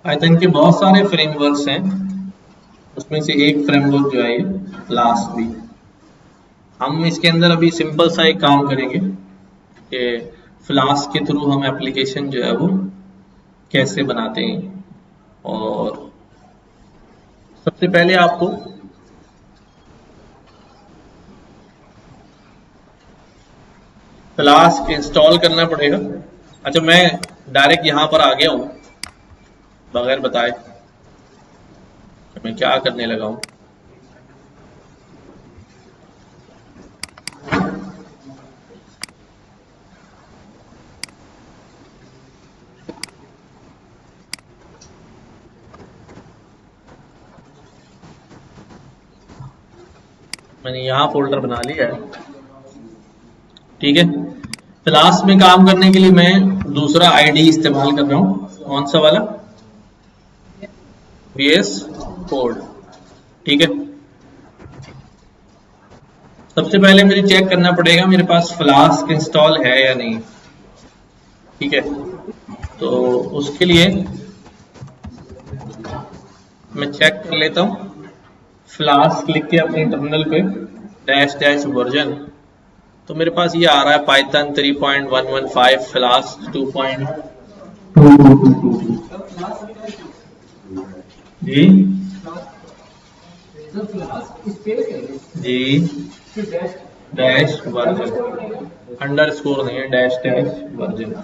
Python के बहुत सारे फ्रेमवर्क्स हैं, उसमें से एक फ्रेमवर्क जो है ये फ्लास्क भी। हम इसके अंदर अभी सिंपल सा एक काम करेंगे कि फ्लास्क के थ्रू हम एप्लीकेशन जो है वो कैसे बनाते हैं। और सबसे पहले आपको फ्लास्क इंस्टॉल करना पड़ेगा। अच्छा, मैं डायरेक्ट यहाँ पर आ गया हूँ बगैर बताए मैं क्या करने लगा हूँ। मैंने यहाँ फोल्डर बना लिया है, ठीक है। फ्लास्क में काम करने के लिए मैं दूसरा आईडी इस्तेमाल कर रहा हूँ। कौन सा वाला? VS कोड, ठीक है। सबसे पहले मुझे चेक करना पड़ेगा मेरे पास फ्लास्क इंस्टॉल है या नहीं, ठीक है। तो उसके लिए मैं चेक कर लेता हूँ। फ्लास्क लिख के अपने टर्मिनल पे -- वर्जन, तो मेरे पास ये आ रहा है पाइथन 3.115 फ्लास्क 2.2222 जी जी डैश वर्जन, अंडरस्कोर नहीं है, डैश वर्जन।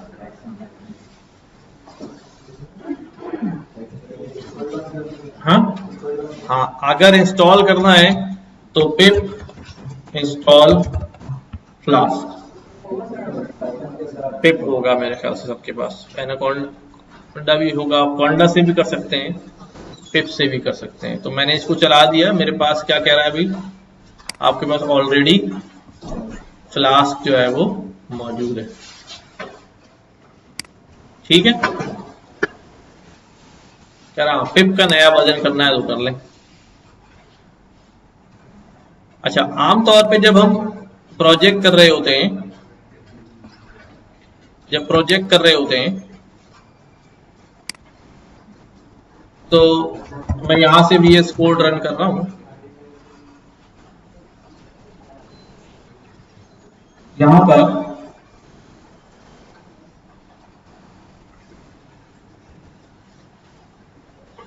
हाँ हाँ, अगर इंस्टॉल करना है तो पिप इंस्टॉल फ्लास्क, पिप होगा मेरे ख्याल से सबके पास। एनाकोंडा भी होगा, कोंडा से भी कर सकते हैं, पिप से भी कर सकते हैं। तो मैंने इसको चला दिया। मेरे पास क्या कह रहा है अभी, आपके पास ऑलरेडी फ्लास्क जो है वो मौजूद है, ठीक है। कह रहा पिप का नया वर्जन करना है तो कर लें। अच्छा, आमतौर पे जब हम प्रोजेक्ट कर रहे होते हैं, तो मैं यहां से VS कोड रन कर रहा हूं। यहां पर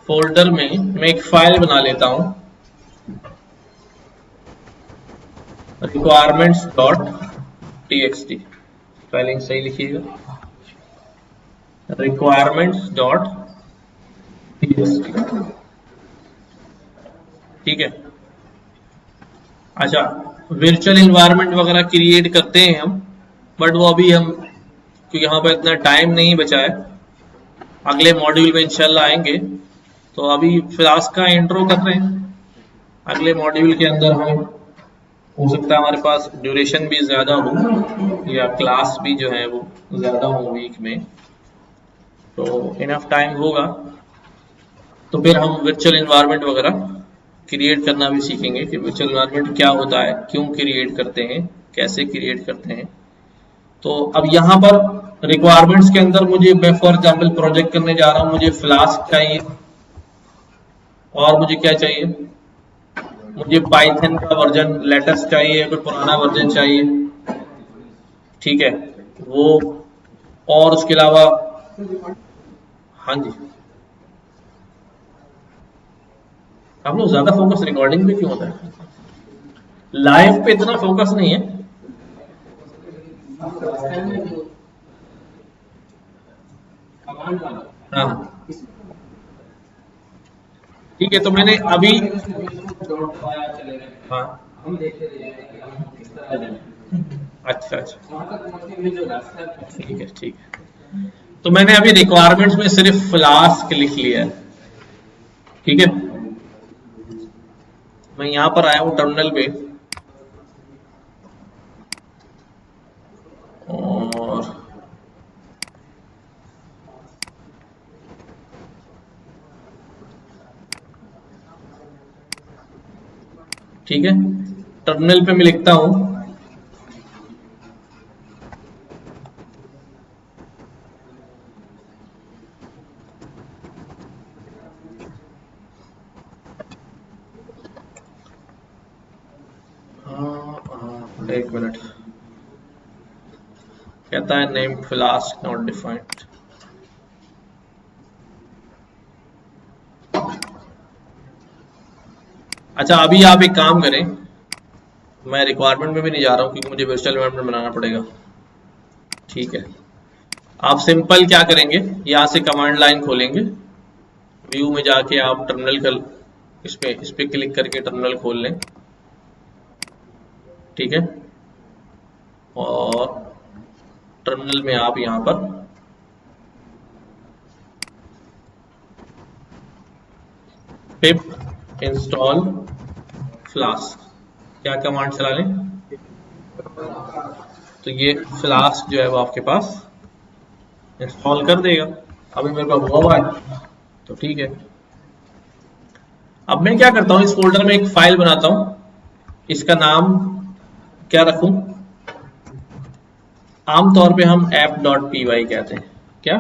फोल्डर में मैं एक फाइल बना लेता हूं, requirements.txt, स्पेलिंग सही लिखिएगा, requirements.txt, ठीक है। अच्छा, वर्चुअल इन्वायरमेंट वगैरह क्रिएट करते हैं हम, बट वो अभी हम, क्योंकि यहाँ पर इतना टाइम नहीं बचा है, अगले मॉड्यूल में इंशाल्लाह आएंगे। तो अभी फ्लास्क का इंट्रो कर रहे हैं, अगले मॉड्यूल के अंदर हम, हो सकता है हमारे पास ड्यूरेशन भी ज्यादा हो या क्लास भी जो है वो ज्यादा हो वीक में, तो इनफ टाइम होगा तो फिर हम वर्चुअल इन्वायरमेंट वगैरह क्रिएट करना भी सीखेंगे कि वर्चुअल इन्वायरमेंट क्या होता है, क्यों क्रिएट करते हैं, कैसे क्रिएट करते हैं। तो अब यहाँ पर रिक्वायरमेंट्स के अंदर मुझे, मैं फॉर एग्जाम्पल प्रोजेक्ट करने जा रहा हूँ, मुझे फ्लास्क चाहिए और मुझे क्या चाहिए, मुझे पाइथन का वर्जन लेटेस्ट चाहिए, कोई पुराना वर्जन चाहिए, ठीक है वो। और उसके अलावा, हाँ जी, हम लोग ज्यादा फोकस रिकॉर्डिंग पे क्यों होता है, लाइव पे इतना फोकस नहीं है। हाँ ठीक है, तो मैंने अभी, हाँ अच्छा ठीक है ठीक है। तो मैंने अभी रिक्वायरमेंट्स में सिर्फ फ्लास्क लिख लिया है, ठीक है। मैं यहां पर आया हूं टर्मिनल पे, और ठीक है, टर्मिनल पे मैं लिखता हूं एक मिनट, कहता है नेम फ्लास्क नॉट डिफाइंड। अच्छा अभी आप एक काम करें, मैं रिक्वायरमेंट में भी नहीं जा रहा हूं क्योंकि मुझे वर्चुअल एनवायरनमेंट बनाना पड़ेगा। ठीक है, आप सिंपल क्या करेंगे, यहां से कमांड लाइन खोलेंगे, व्यू में जाके आप टर्मिनल कर, इस पे क्लिक करके टर्मिनल खोल लें। ठीक है, और टर्मिनल में आप यहां पर पिप इंस्टॉल फ्लास्क क्या कमांड चला लें, तो ये फ्लास्क जो है वो आपके पास इंस्टॉल कर देगा। अभी मेरे पास हुआ है तो ठीक है। अब मैं क्या करता हूं, इस फोल्डर में एक फाइल बनाता हूं, इसका नाम क्या रखूं, आमतौर पे हम app.py कहते हैं। क्या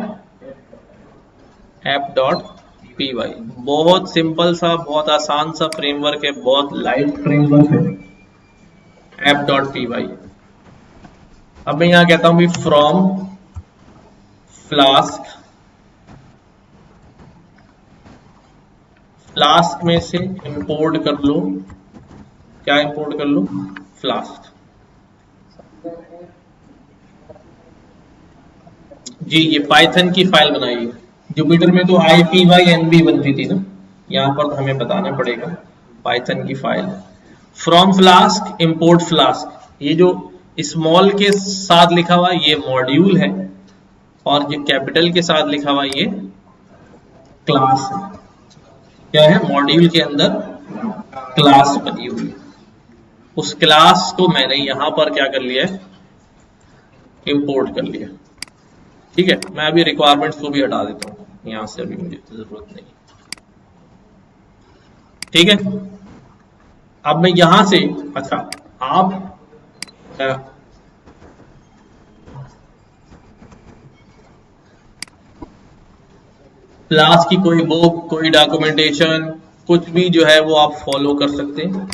app.py, बहुत सिंपल सा, बहुत आसान सा फ्रेमवर्क है, बहुत लाइट फ्रेमवर्क है app.py। अब मैं यहां कहता हूं भी फ्रॉम फ्लास्क, फ्लास्क में से इंपोर्ट कर लो, क्या इंपोर्ट कर लो, फ्लास्क। जी ये पाइथन की फाइल बनाइए, जुपिटर में तो IPYNB बनती थी ना, यहां पर तो हमें बताना पड़ेगा पाइथन की file. From flask import flask, ये जो स्मॉल के साथ लिखा हुआ ये मॉड्यूल है, और ये कैपिटल के साथ लिखा हुआ ये क्लास है। क्या है, मॉड्यूल के अंदर क्लास बनी हुई, उस क्लास को मैंने यहां पर क्या कर लिया है, इंपोर्ट कर लिया। ठीक है, मैं अभी रिक्वायरमेंट्स को भी हटा देता हूं यहां से, अभी मुझे जरूरत नहीं। ठीक है, अब मैं यहां से, अच्छा आप क्लास की कोई बुक, कोई डॉक्यूमेंटेशन, कुछ भी जो है वो आप फॉलो कर सकते हैं।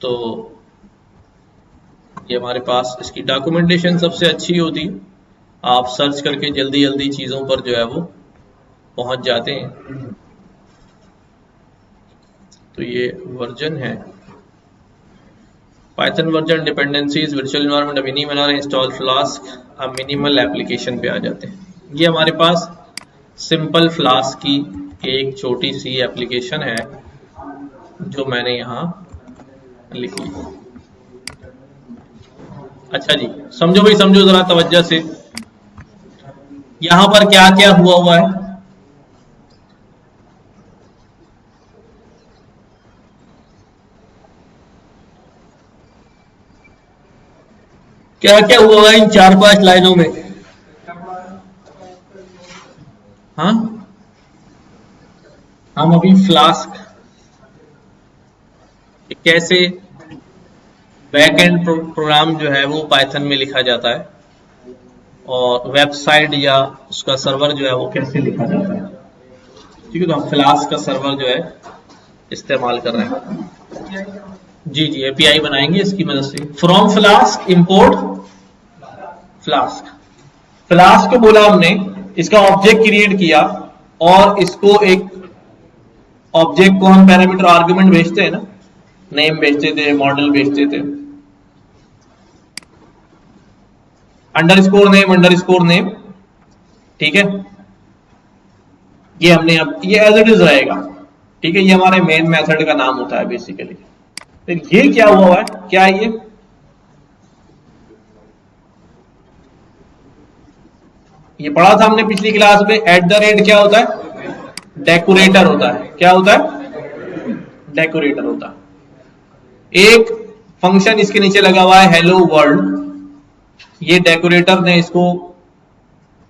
तो ये हमारे पास इसकी डॉक्यूमेंटेशन सबसे अच्छी होती है, आप सर्च करके जल्दी जल्दी चीजों पर जो है वो पहुंच जाते हैं। तो ये वर्जन है Python version dependencies virtual environment अभी नहीं बना रहे, इंस्टॉल फ्लास्क, अब मिनिमल एप्लीकेशन पे आ जाते हैं। ये हमारे पास सिंपल फ्लास्क की एक छोटी सी एप्लीकेशन है जो मैंने यहां लिखी। अच्छा जी, समझो भाई, समझो जरा तवज्जो से, यहां पर क्या क्या हुआ है। क्या क्या हुआ है इन 4-5 लाइनों में। हाँ, हम अभी फ्लास्क कैसे बैक एंड प्रोग्राम जो है वो पाइथन में लिखा जाता है, और वेबसाइट या उसका सर्वर जो है वो कैसे लिखा जाता है। ठीक है, तो हम फ्लास्क का सर्वर जो है इस्तेमाल कर रहे हैं। जी जी, एपीआई बनाएंगे इसकी मदद से। From flask import flask, flask को बोला हमने, इसका ऑब्जेक्ट क्रिएट किया, और इसको एक ऑब्जेक्ट को हम पैरामीटर आर्गुमेंट भेजते हैं ना, नेम भेजते थे, मॉडल भेजते थे, अंडरस्कोर नेम। ठीक है, ये हमने अब ये एज इट इज रहेगा। ठीक है, ये हमारे मेन मेथड का नाम होता है बेसिकली। फिर ये क्या हुआ है, क्या है ये पढ़ा था हमने पिछली क्लास में, @ क्या होता है, डेकोरेटर होता है। क्या होता है, डेकोरेटर होता है। एक फंक्शन इसके नीचे लगा हुआ है हेलो वर्ल्ड, ये डेकोरेटर ने इसको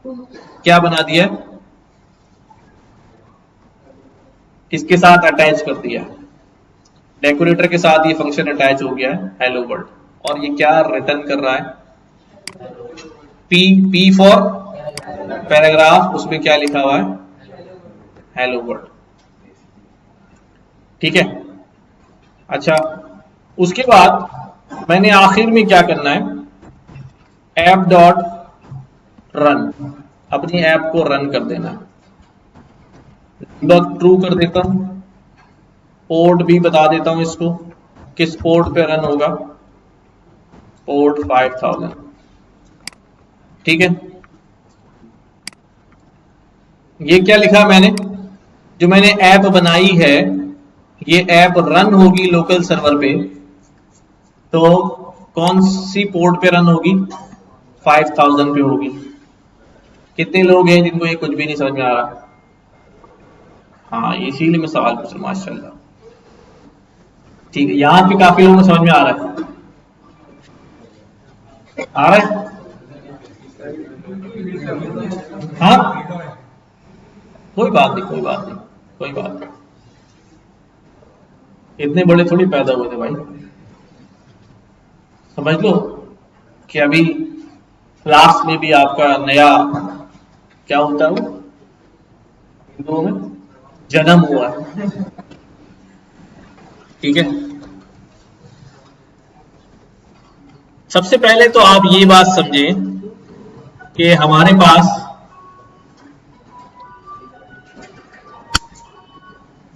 क्या बना दिया, इसके साथ अटैच कर दिया। डेकोरेटर के साथ ये फंक्शन अटैच हो गया है हेलो वर्ल्ड, और ये क्या रिटर्न कर रहा है, पी फॉर पैराग्राफ, उसमें क्या लिखा हुआ है, हेलो वर्ल्ड। ठीक है, अच्छा उसके बाद मैंने आखिर में क्या करना है, ऐप डॉट रन, अपनी ऐप को रन कर देना है। डीबग ट्रू कर देता हूं, पोर्ट भी बता देता हूं इसको, किस पोर्ट पे रन होगा, पोर्ट 5000। ठीक है, ये क्या लिखा मैंने, जो मैंने ऐप बनाई है ये ऐप रन होगी लोकल सर्वर पे, तो कौन सी पोर्ट पे रन होगी, 5000 पे होगी। कितने लोग हैं जिनको ये कुछ भी नहीं समझ में आ रहा? हाँ, इसीलिए मैं सवाल पूछ रहा हूं, माशाल्लाह। ठीक है, यहां पे काफी लोगों को समझ में आ रहा है, आ रहा है? हाँ, कोई बात नहीं, कोई बात नहीं, कोई बात नहीं, इतने बड़े थोड़ी पैदा हुए थे भाई। समझ लो कि अभी क्लास में भी आपका नया क्या होता है, वो हिंदुओं में जन्म हुआ है। ठीक है, सबसे पहले तो आप ये बात समझें कि हमारे पास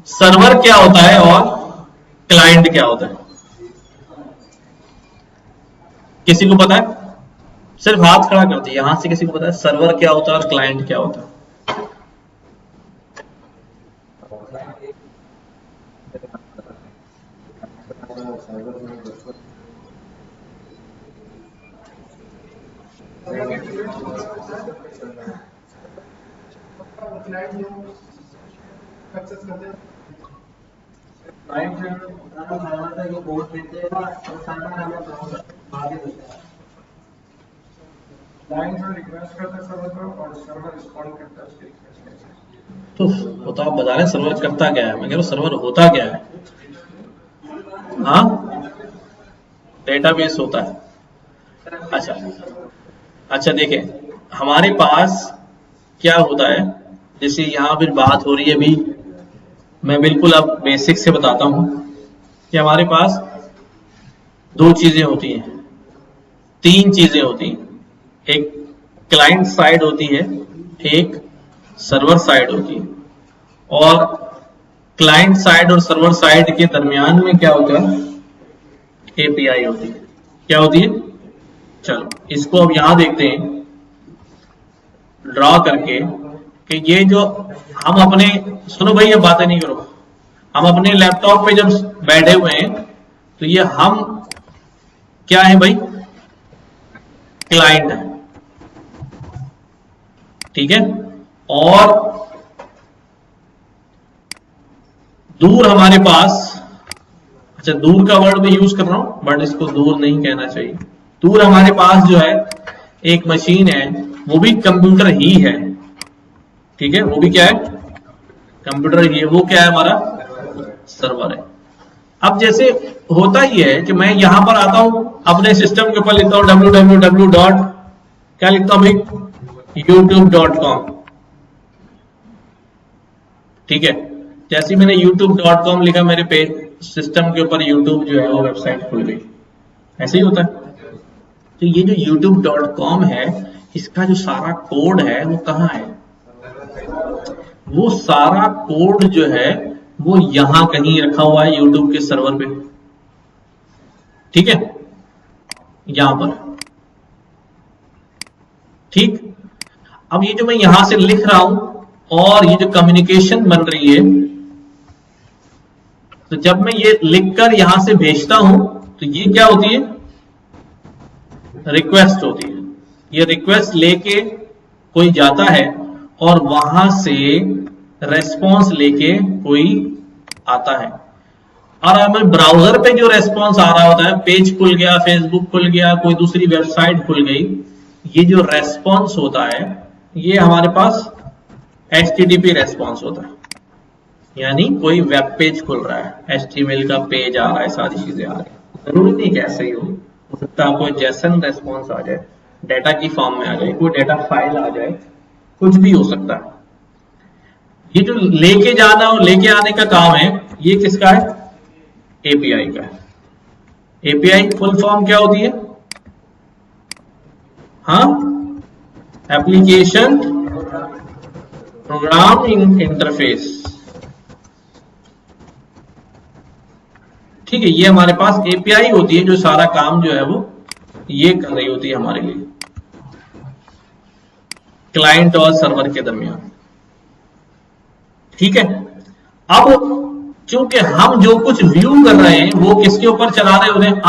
सर्वर क्या होता है और क्लाइंट क्या होता है। किसी को पता है? सिर्फ हाथ खड़ा कर दिए, यहां से किसी को पता है सर्वर क्या होता है और क्लाइंट क्या होता है? तो वो तो आप बता रहे हैं सर्वर करता क्या है, मैं कह रहा हूं सर्वर होता क्या है। हाँ, डेटाबेस होता है। अच्छा अच्छा, देखें हमारे पास क्या होता है, जैसे यहां फिर बात हो रही है, अभी मैं बिल्कुल अब बेसिक से बताता हूं कि हमारे पास दो चीजें होती हैं, तीन चीजें होती हैं, एक क्लाइंट साइड होती है, एक सर्वर साइड होती है, और क्लाइंट साइड और सर्वर साइड के दरमियान में क्या होता है, एपीआई होती है। क्या होती है? चलो इसको अब यहां देखते हैं ड्रॉ करके कि ये जो हम अपने, सुनो भाई ये बातें नहीं करो, हम अपने लैपटॉप पे जब बैठे हुए हैं तो ये हम क्या है भाई, क्लाइंट है। ठीक है, और दूर हमारे पास, अच्छा दूर का वर्ड मैं यूज कर रहा हूं बट इसको दूर नहीं कहना चाहिए, दूर हमारे पास जो है एक मशीन है, वो भी कंप्यूटर ही है। ठीक है, वो भी क्या है, कंप्यूटर ही है, वो क्या है, हमारा सर्वर है। अब जैसे होता ही है कि मैं यहां पर आता हूं, अपने सिस्टम के ऊपर लिखता हूं www. क्या लिखता हूं भाई, youtube.com। ठीक है, जैसे ही मैंने youtube.com लिखा, मेरे पेज सिस्टम के ऊपर यूट्यूब जो है वो वेबसाइट खुल गई। ऐसे ही होता है। तो ये जो youtube.com है, इसका जो सारा कोड है वो कहाँ है, वो सारा कोड जो है वो यहां कहीं रखा हुआ है यूट्यूब के सर्वर पे। ठीक है, यहां पर। ठीक, अब ये जो मैं यहां से लिख रहा हूं और ये जो कम्युनिकेशन बन रही है, तो जब मैं ये लिखकर यहां से भेजता हूं तो ये क्या होती है, रिक्वेस्ट होती है। ये रिक्वेस्ट लेके कोई जाता है और वहां से रेस्पॉन्स लेके कोई आता है, और हमें ब्राउजर पे जो रेस्पॉन्स आ रहा होता है, पेज खुल गया, फेसबुक खुल गया, कोई दूसरी वेबसाइट खुल गई, ये जो रेस्पॉन्स होता है ये हमारे पास HTTP रेस्पॉन्स होता है, यानी कोई वेब पेज खुल रहा है, HTML का पेज आ रहा है, सारी चीजें आ रही है। जरूरी नहीं कि ऐसे ही हो सकता है कोई जेसन रेस्पॉन्स आ जाए, डेटा की फॉर्म में आ जाए, कोई डेटा फाइल आ जाए, कुछ भी हो सकता है। ये जो लेके जाना और लेके आने का काम है, ये किसका है, एपीआई का है। एपीआई फुल फॉर्म क्या होती है? हाँ, एप्लीकेशन प्रोग्राम इंटरफेस। ठीक है, ये हमारे पास एपीआई होती है जो सारा काम जो है वो ये कर रही होती है हमारे लिए, क्लाइंट और सर्वर के दरमियान। ठीक है, अब चूंकि हम जो कुछ व्यू कर रहे हैं वो किसके ऊपर चला रहे होते हैं?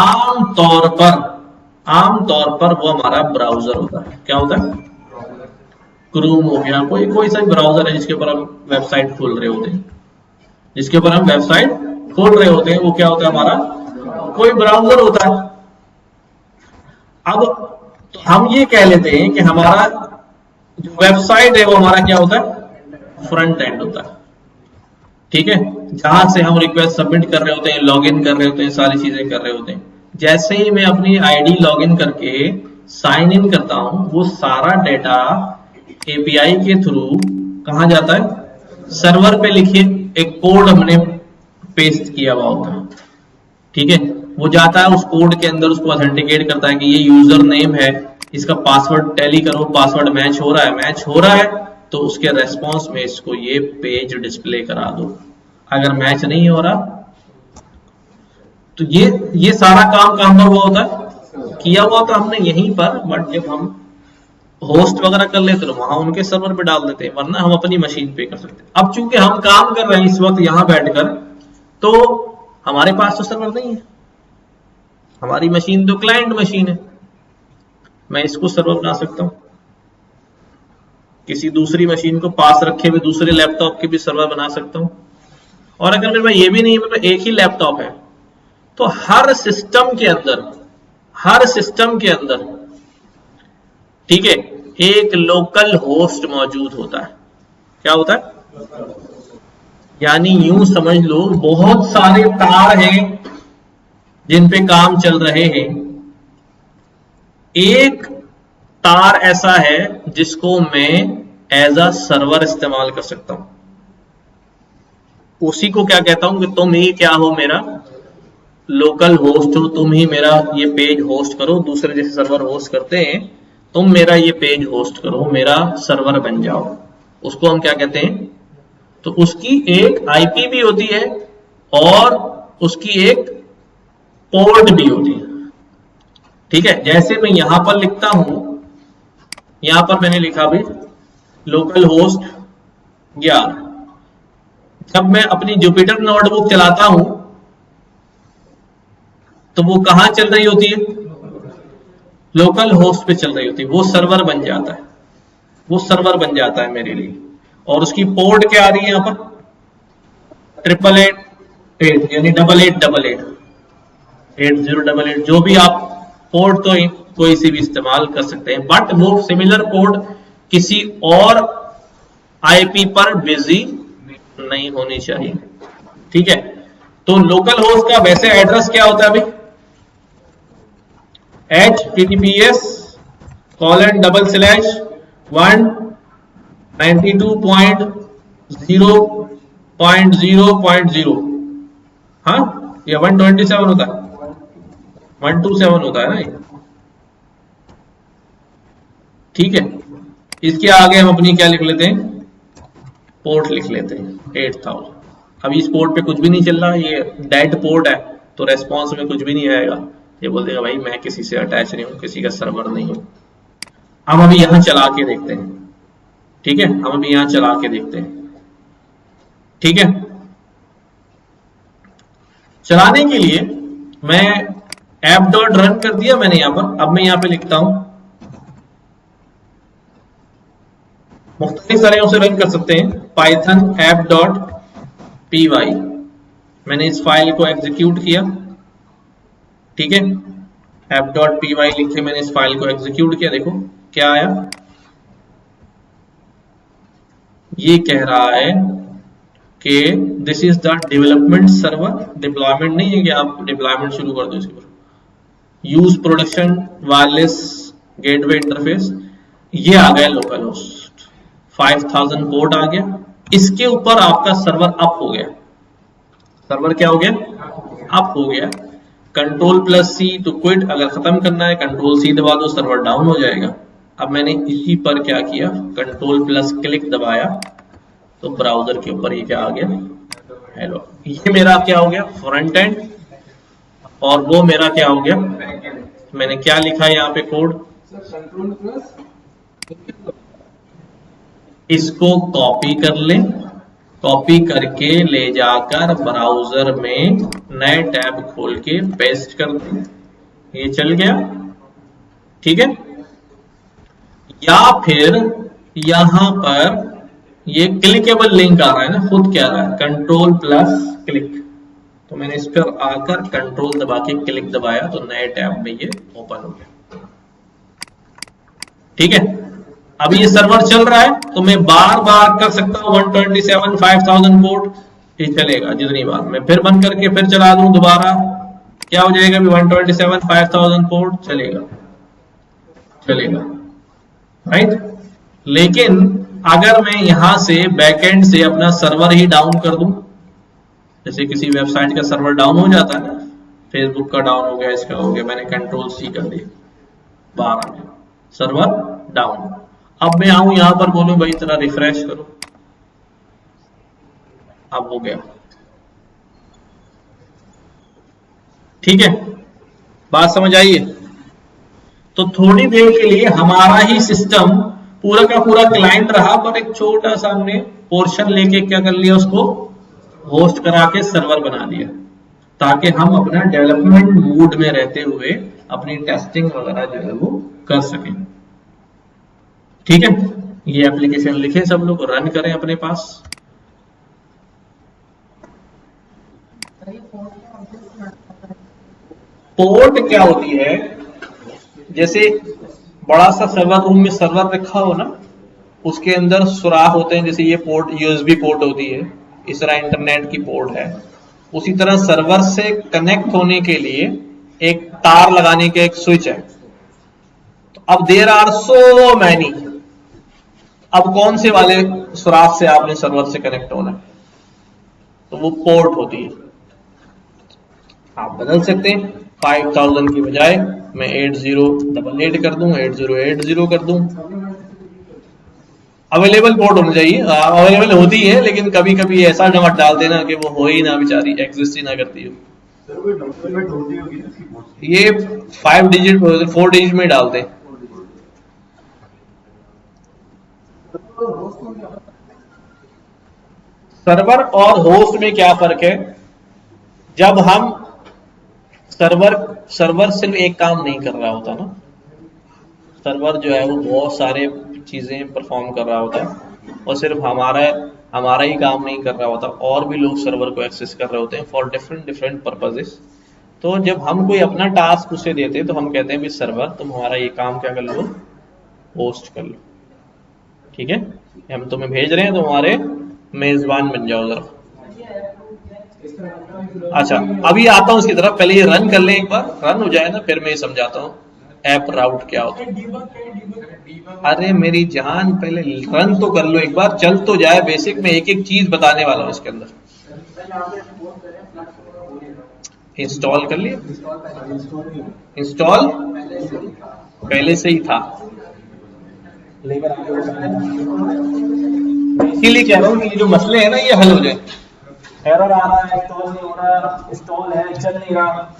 आमतौर पर वो हमारा ब्राउजर होता है। क्या होता है? क्रोम हो गया, कोई सा ब्राउजर है जिसके ऊपर हम वेबसाइट खोल रहे होते हैं, वो क्या होता है? हमारा कोई ब्राउजर होता है। अब तो हम ये कह लेते हैं कि हमारा जो वेबसाइट है वो हमारा क्या होता है? फ्रंट एंड होता है। ठीक है, जहां से हम रिक्वेस्ट सबमिट कर रहे होते हैं, लॉगिन कर रहे होते हैं, सारी चीजें कर रहे होते हैं। जैसे ही मैं अपनी आईडी लॉगिन करके साइन इन करता हूं, वो सारा डेटा एपीआई के थ्रू कहां जाता है? सर्वर पे लिखे एक कोड हमने पेस्ट किया हुआ होता है। ठीक है, वो जाता है उस कोड के अंदर, उसको ऑथेंटिकेट करता है कि ये यूजर नेम है, इसका पासवर्ड टैली करो, पासवर्ड मैच हो रहा है तो उसके रेस्पॉन्स में इसको ये पेज डिस्प्ले करा दो। अगर मैच नहीं हो रहा तो ये सारा काम कहां पर हुआ होता है? किया हुआ तो हमने यहीं पर, बट जब हम होस्ट वगैरह कर लेते तो वहां उनके सर्वर पे डाल देते हैं, वरना हम अपनी मशीन पे कर सकते हैं। अब चूंकि हम काम कर रहे हैं इस वक्त यहां बैठकर, तो हमारे पास तो सर्वर नहीं है, हमारी मशीन तो क्लाइंट मशीन है। मैं इसको सर्वर बना सकता हूं, किसी दूसरी मशीन को पास रखे हुए दूसरे लैपटॉप के भी सर्वर बना सकता हूं। और अगर मेरे पास ये भी नहीं, मेरे पास एक ही लैपटॉप है, तो हर सिस्टम के अंदर ठीक है एक लोकल होस्ट मौजूद होता है। क्या होता है? यानी यूं समझ लो, बहुत सारे तार हैं जिन पे काम चल रहे हैं। एक तार ऐसा है जिसको मैं एज अ सर्वर इस्तेमाल कर सकता हूं। उसी को क्या कहता हूं कि तुम ही क्या हो, मेरा लोकल होस्ट हो, तुम ही मेरा ये पेज होस्ट करो। दूसरे जैसे सर्वर होस्ट करते हैं, तुम मेरा ये पेज होस्ट करो, मेरा सर्वर बन जाओ। उसको हम क्या कहते हैं? तो उसकी एक आईपी भी होती है और उसकी एक पोर्ट भी होती है। ठीक है, जैसे मैं यहां पर लिखता हूं, यहां पर मैंने लिखा भी लोकल होस्ट 11। जब मैं अपनी जुपिटर नोटबुक चलाता हूं तो वो कहां चल रही होती है? लोकल होस्ट पे चल रही होती है। वो सर्वर बन जाता है मेरे लिए। और उसकी पोर्ट क्या आ रही है यहां पर? 888 यानी 8888 8088, जो भी आप पोर्ट तो कोई सी भी इस्तेमाल कर सकते हैं, बट वो सिमिलर पोर्ट किसी और आईपी पर बिजी नहीं होनी चाहिए। ठीक है, तो लोकल होस्ट का वैसे एड्रेस क्या होता है अभी? https://192.0.0.0 हाँ, या 127 होता है, 127 होता है ना ये। ठीक है, इसके आगे हम अपनी क्या लिख लेते हैं? पोर्ट लिख लेते हैं 8000। अभी इस पोर्ट पे कुछ भी नहीं चल रहा, ये डेड पोर्ट है, तो रेस्पॉन्स में कुछ भी नहीं आएगा। ये बोल देगा भाई मैं किसी से अटैच नहीं हूं, किसी का सर्वर नहीं हूं। हम अभी यहां चला के देखते हैं। ठीक है, हम अभी यहां चला के देखते हैं। ठीक है, चलाने के लिए मैं ऐप डॉट रन कर दिया मैंने यहां पर। अब मैं यहां पे लिखता हूं, मुख्तलिफ तरह से रन कर सकते हैं, पाइथन app.py। मैंने इस फाइल को एग्जीक्यूट किया। ठीक है, app.py लिख के मैंने इस फाइल को एग्जीक्यूट किया। देखो क्या आया, ये कह रहा है कि this is the development server. Deployment नहीं है कि आप डिप्लॉयमेंट शुरू कर दो इसके ऊपर। Use production wireless gateway interface, ये आ गया लोकल होस्ट, 5000 पोर्ट आ गया। इसके ऊपर आपका सर्वर अप हो गया। सर्वर क्या हो गया? अप हो गया। Control plus C to quit, अगर खत्म करना है कंट्रोल सी दबा दो, सर्वर डाउन हो जाएगा। अब मैंने इसी पर क्या किया, कंट्रोल प्लस क्लिक दबाया तो ब्राउजर के ऊपर ये क्या आ गया, हेलो। ये मेरा क्या हो गया, फ्रंट एंड, और वो मेरा क्या हो गया, मैंने क्या लिखा है यहाँ पे कोड, इसको कॉपी कर ले, कॉपी करके ले जाकर ब्राउजर में नए टैब खोल के पेस्ट कर दे, ये चल गया, ठीक है। या फिर यहां पर ये क्लिकेबल लिंक आ रहा है ना, खुद क्या आ रहा है, कंट्रोल प्लस क्लिक, तो मैंने इस पर आकर कंट्रोल दबा के क्लिक दबाया तो नए टैब में ये ओपन हो गया, ठीक है। अभी ये सर्वर चल रहा है तो मैं बार बार कर सकता हूं 127 5000 पोर्ट, ये चलेगा जितनी बार, मैं फिर बंद करके फिर चला दूं दोबारा, क्या हो जाएगा, अभी 127 5000 पोर्ट चलेगा, चलेगा, राइट। लेकिन अगर मैं यहां से बैकएंड से अपना सर्वर ही डाउन कर दूं, जैसे किसी वेबसाइट का सर्वर डाउन हो जाता है ना, फेसबुक का डाउन हो गया, इसका हो गया, मैंने कंट्रोल सी कर दिया, 12 में सर्वर डाउन। अब मैं आऊं यहां पर बोलूं भाई इतना रिफ्रेश करो, अब हो गया, ठीक है, बात समझ आइए। तो थोड़ी देर के लिए हमारा ही सिस्टम पूरा का पूरा क्लाइंट रहा, पर एक छोटा सा हमने पोर्शन लेके क्या कर लिया, उसको होस्ट करा के सर्वर बना दिया, ताकि हम अपना डेवलपमेंट मूड में रहते हुए अपनी टेस्टिंग वगैरह जो है वो कर सकें, ठीक है। ये एप्लीकेशन लिखे सब लोग, रन करें अपने पास। पोर्ट क्या होती है, जैसे बड़ा सा सर्वर रूम में सर्वर रखा हो ना, उसके अंदर सुराख होते हैं, जैसे ये पोर्ट यूएसबी पोर्ट होती है, इस तरह इंटरनेट की पोर्ट है, उसी तरह सर्वर से कनेक्ट होने के लिए एक तार लगाने के एक स्विच है। तो अब देयर आर सो मैनी, अब कौन से वाले सुराख से आपने सर्वर से कनेक्ट होना है, तो वो पोर्ट होती है, आप बदल सकते हैं, 5000 की बजाय मैं 8088 कर दूं, 8080 कर दूं। अवेलेबल पोर्ट होनी चाहिए, अवेलेबल होती है, लेकिन कभी कभी ऐसा नंबर डाल देना कि वो हो ही ना, बेचारी एग्जिस्ट ही ना करती हो, ये 5 डिजिट 4 डिजिट में डालते हैं। सर्वर और होस्ट में क्या फर्क है, जब हम सर्वर सिर्फ एक काम नहीं कर रहा होता ना, सर्वर जो है वो बहुत सारे चीजें परफॉर्म कर रहा होता है, और सिर्फ हमारा ही काम नहीं कर रहा होता, और भी लोग सर्वर को एक्सेस कर रहे होते हैं फॉर डिफरेंट डिफरेंट पर्पजेस। तो जब हम कोई अपना टास्क उसे देते हैं तो हम कहते हैं भी सर्वर तुम हमारा ये काम क्या कर लो, होस्ट कर लो, ठीक है, हम तुम्हें भेज रहे हैं तो हमारे मेजबान बन जाओ जरा। अच्छा अभी आता हूं उसकी तरफ, पहले ये रन कर ले, एक बार रन हो जाए ना फिर मैं ये समझाता हूँ ऐप राउट क्या होता है। अरे मेरी जान पहले रन तो कर लो एक बार, चल तो जाए, बेसिक में एक एक चीज बताने वाला हूं इसके अंदर। इंस्टॉल कर लिया, इंस्टॉल पहले से ही था, इसीलिए कह रहा हूँ कि ये जो मसले हैं ना ये हल हो जाए। एरर आ रहा है, इंस्टॉल नहीं हो रहा, इंस्टॉल है चल नहीं रहा,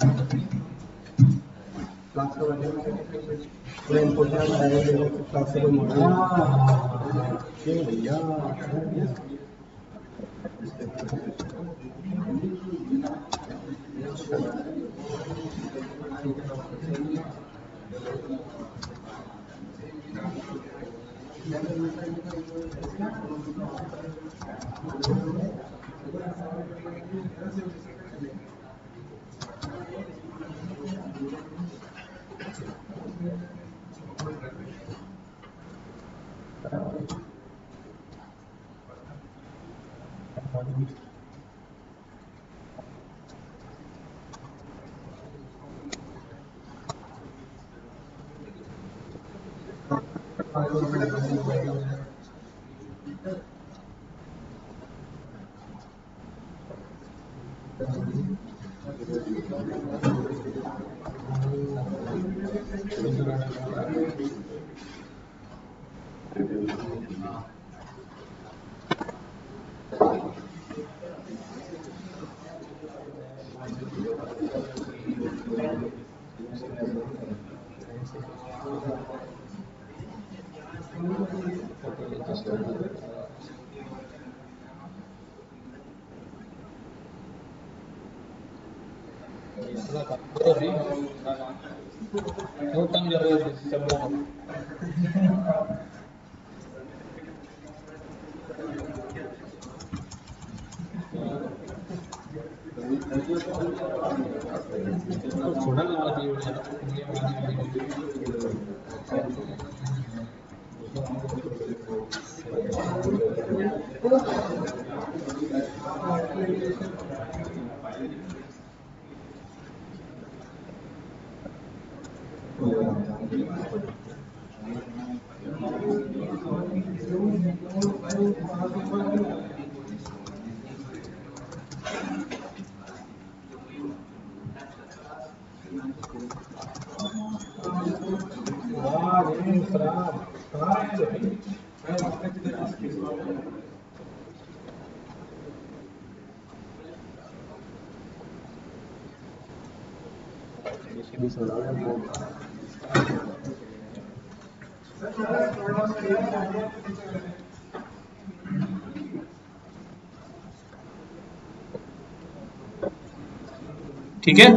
ठीक है,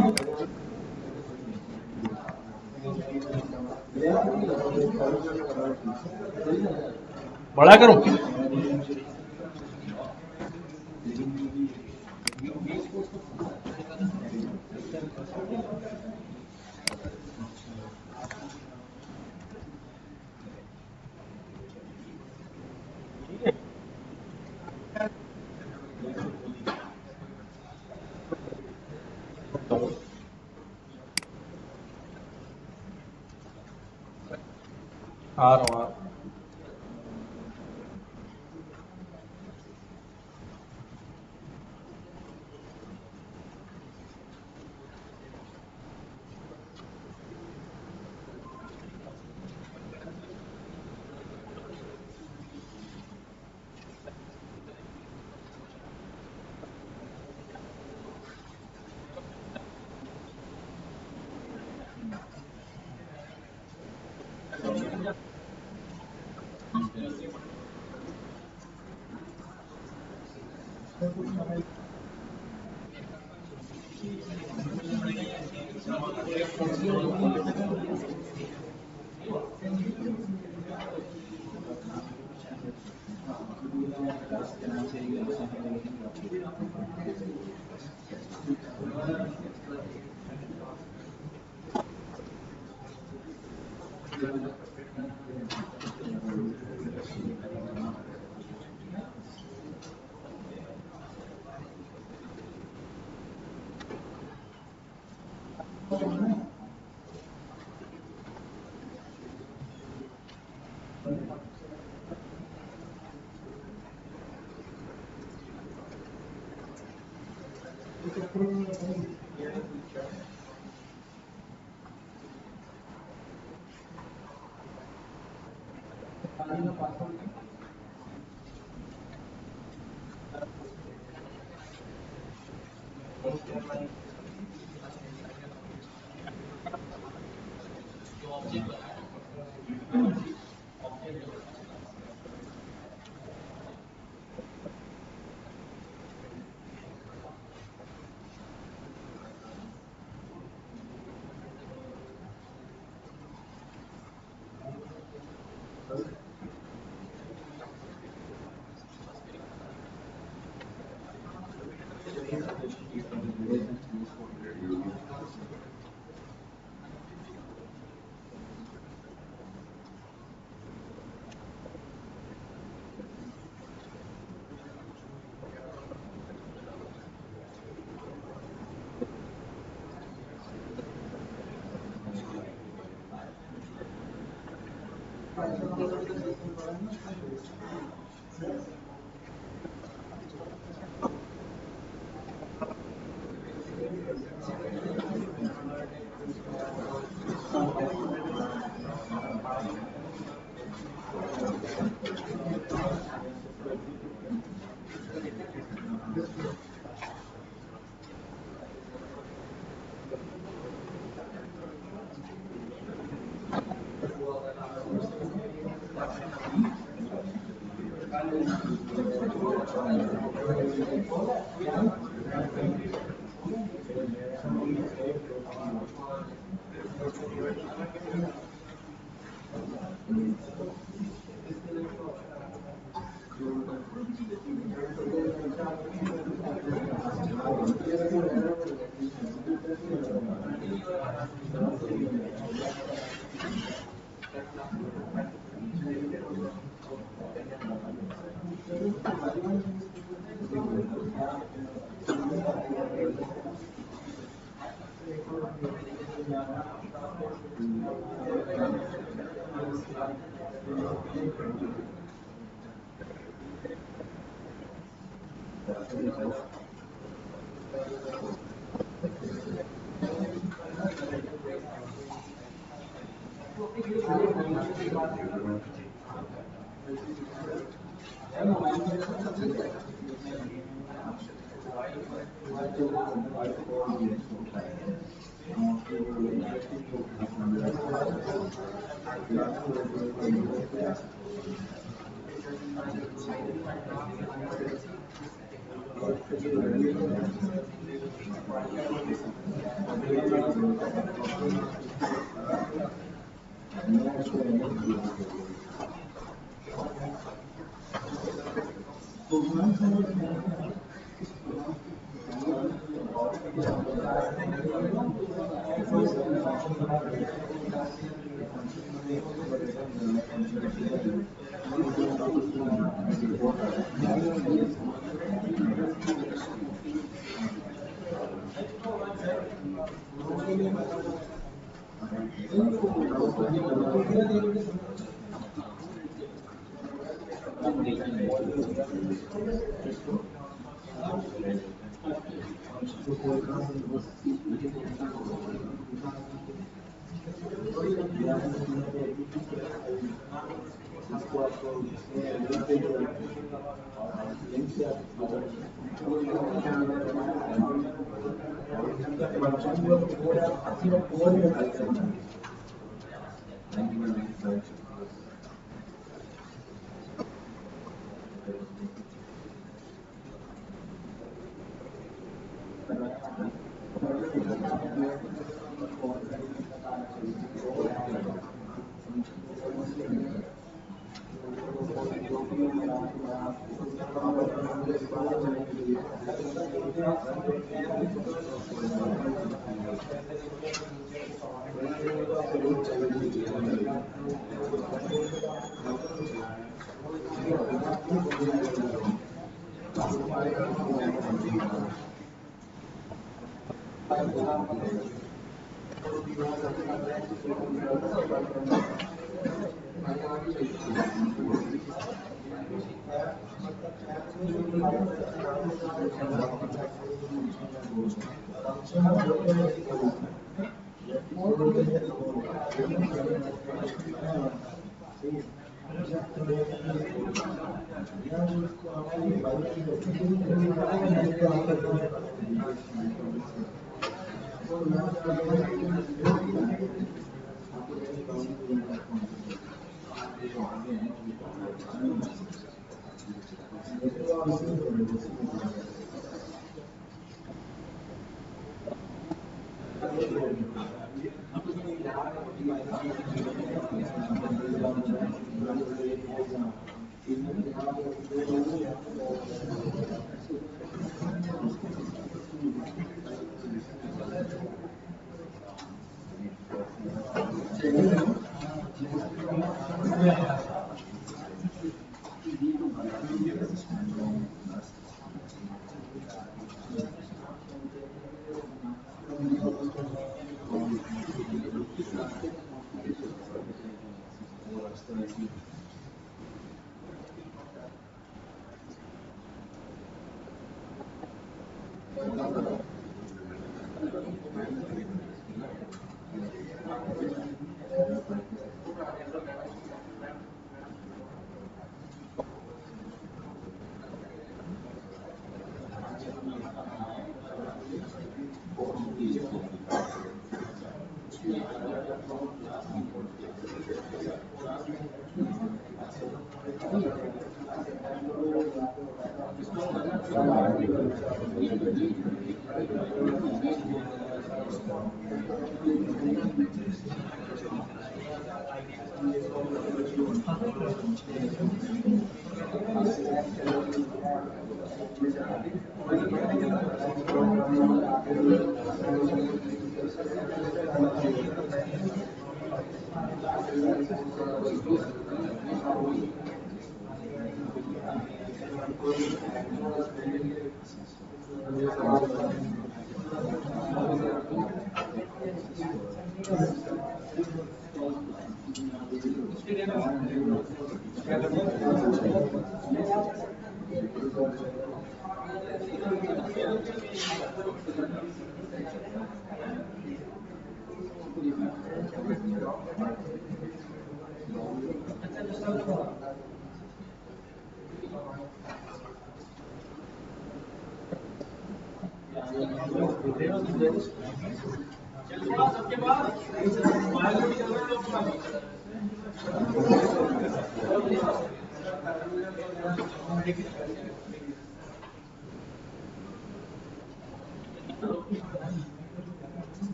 बड़ा करूं? आ रहा हूँ।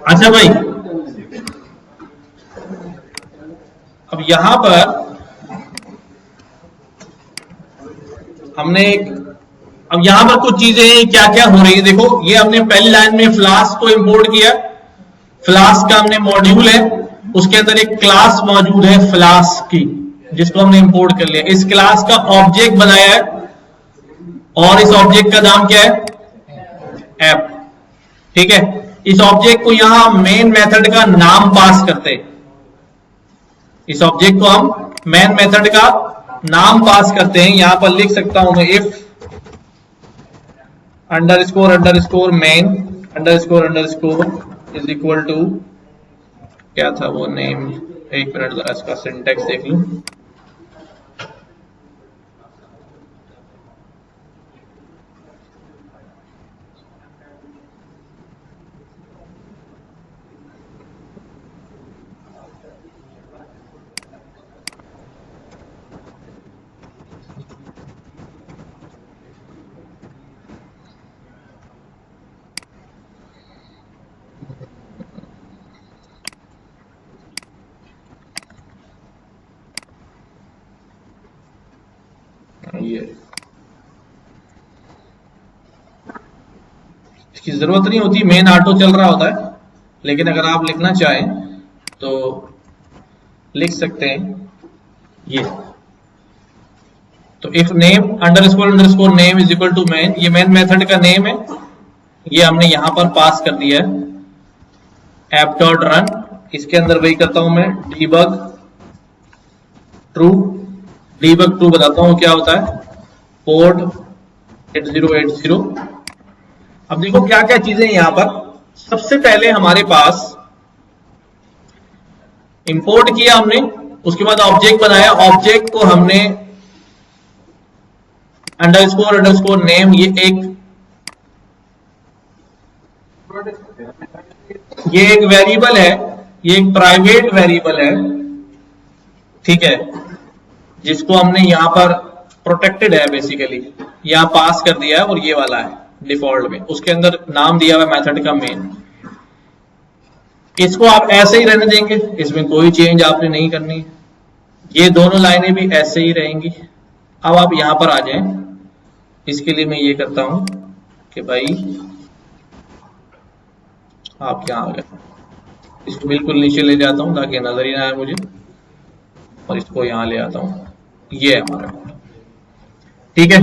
अच्छा भाई, अब यहां पर हमने अब यहां पर कुछ चीजें क्या क्या हो रही है देखो। ये हमने पहली लाइन में फ्लास्क को इंपोर्ट किया। फ्लास्क का हमने मॉड्यूल है, उसके अंदर एक क्लास मौजूद है फ्लास्क की, जिसको हमने इंपोर्ट कर लिया। इस क्लास का ऑब्जेक्ट बनाया है और इस ऑब्जेक्ट का नाम क्या है? ऐप। ठीक है, इस ऑब्जेक्ट को यहां मेन मेथड का नाम पास करते हैं, इस ऑब्जेक्ट को हम मेन मेथड का नाम पास करते हैं। यहां पर लिख सकता हूं मैं if underscore underscore main underscore underscore is equal to, क्या था वो नेम, एक मिनट जरा इसका सिंटेक्स देख लूं। ये इसकी जरूरत नहीं होती, मेन ऑटो चल रहा होता है, लेकिन अगर आप लिखना चाहें तो लिख सकते हैं ये। तो if name underscore name is equal to main, ये मेन मेथड का नेम है, ये हमने यहां पर पास कर दिया है ऐप डॉट रन। इसके अंदर वही करता हूं मैं डीबग ट्रू बताता हूं क्या होता है, पोर्ट 8080। अब देखो क्या क्या चीजें यहां पर। सबसे पहले हमारे पास इंपोर्ट किया हमने, उसके बाद ऑब्जेक्ट बनाया, ऑब्जेक्ट को हमने अंडरस्कोर नेम, ये एक वेरिएबल है, ये एक प्राइवेट वेरिएबल है, ठीक है, जिसको हमने यहां पर प्रोटेक्टेड है बेसिकली, यहां पास कर दिया है, और ये वाला है डिफॉल्ट में, उसके अंदर नाम दिया हुआ मेथड का मेन। इसको आप ऐसे ही रहने देंगे, इसमें कोई चेंज आपने नहीं करनी है, ये दोनों लाइनें भी ऐसे ही रहेंगी। अब आप यहां पर आ जाएं, इसके लिए मैं ये करता हूं कि भाई आप यहां आ गए, इसको बिल्कुल नीचे ले जाता हूं ताकि नजर ही ना आए मुझे, और इसको यहां ले आता हूं, ये है हमारा कोड, ठीक है।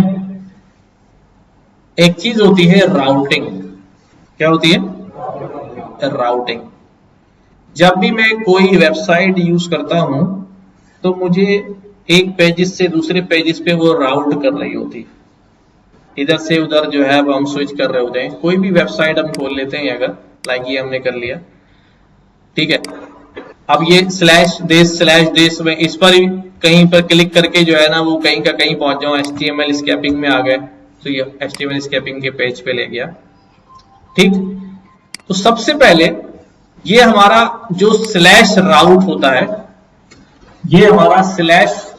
एक चीज होती है राउटिंग, क्या होती है राउटिंग। जब भी मैं कोई वेबसाइट यूज करता हूं तो मुझे एक पेजेस से दूसरे पेजेस पे वो राउट कर रही होती, इधर से उधर जो है वो हम स्विच कर रहे होते हैं। कोई भी वेबसाइट हम खोल लेते हैं अगर, लाइक ये हमने कर लिया, ठीक है। अब ये // में इस पर कहीं पर क्लिक करके जो है ना वो कहीं का कहीं पहुंच जाऊं, HTML स्कैपिंग में आ गए तो ये HTML स्कैपिंग के पेज पे ले गया, ठीक। तो सबसे पहले ये हमारा जो /route होता है, ये हमारा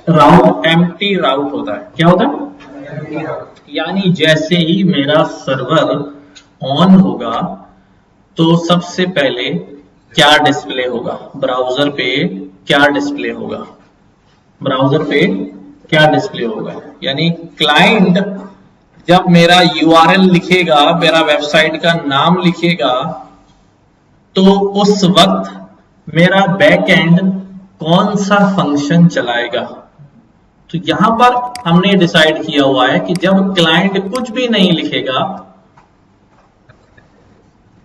/route एम्प्टी राउट होता है। क्या होता है, यानी जैसे ही मेरा सर्वर ऑन होगा तो सबसे पहले क्या डिस्प्ले होगा, ब्राउजर पे क्या डिस्प्ले होगा, ब्राउजर पे क्या डिस्प्ले होगा, यानी क्लाइंट जब मेरा URL लिखेगा, मेरा वेबसाइट का नाम लिखेगा, तो उस वक्त मेरा बैकएंड कौन सा फंक्शन चलाएगा। तो यहां पर हमने डिसाइड किया हुआ है कि जब क्लाइंट कुछ भी नहीं लिखेगा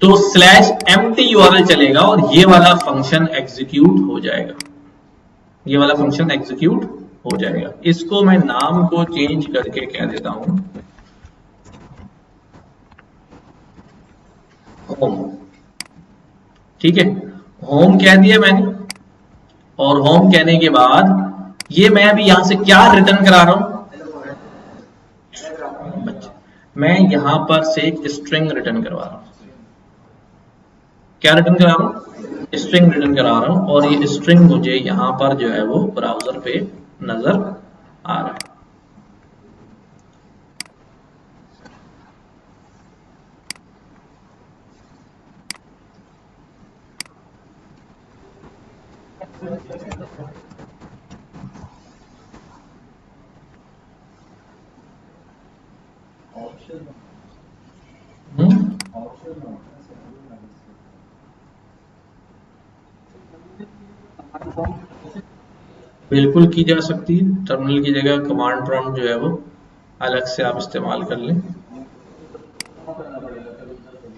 तो /empty URL चलेगा और ये वाला फंक्शन एग्जीक्यूट हो जाएगा, ये वाला फंक्शन एग्जीक्यूट हो जाएगा। इसको मैं नाम को चेंज करके कह देता हूं होम, ठीक है, होम कह दिया मैंने। और होम कहने के बाद ये मैं अभी यहां से क्या रिटर्न करा रहा हूं, मैं यहां पर से एक स्ट्रिंग रिटर्न करवा रहा हूं। क्या रिटर्न करा रहा हूं, स्ट्रिंग रिटर्न करा रहा हूं, और ये स्ट्रिंग मुझे यहां पर जो है वो ब्राउजर पे नजर आ रहा है। बिल्कुल की जा सकती है, टर्मिनल की जगह कमांड प्रॉम्प्ट जो है वो अलग से आप इस्तेमाल कर लें।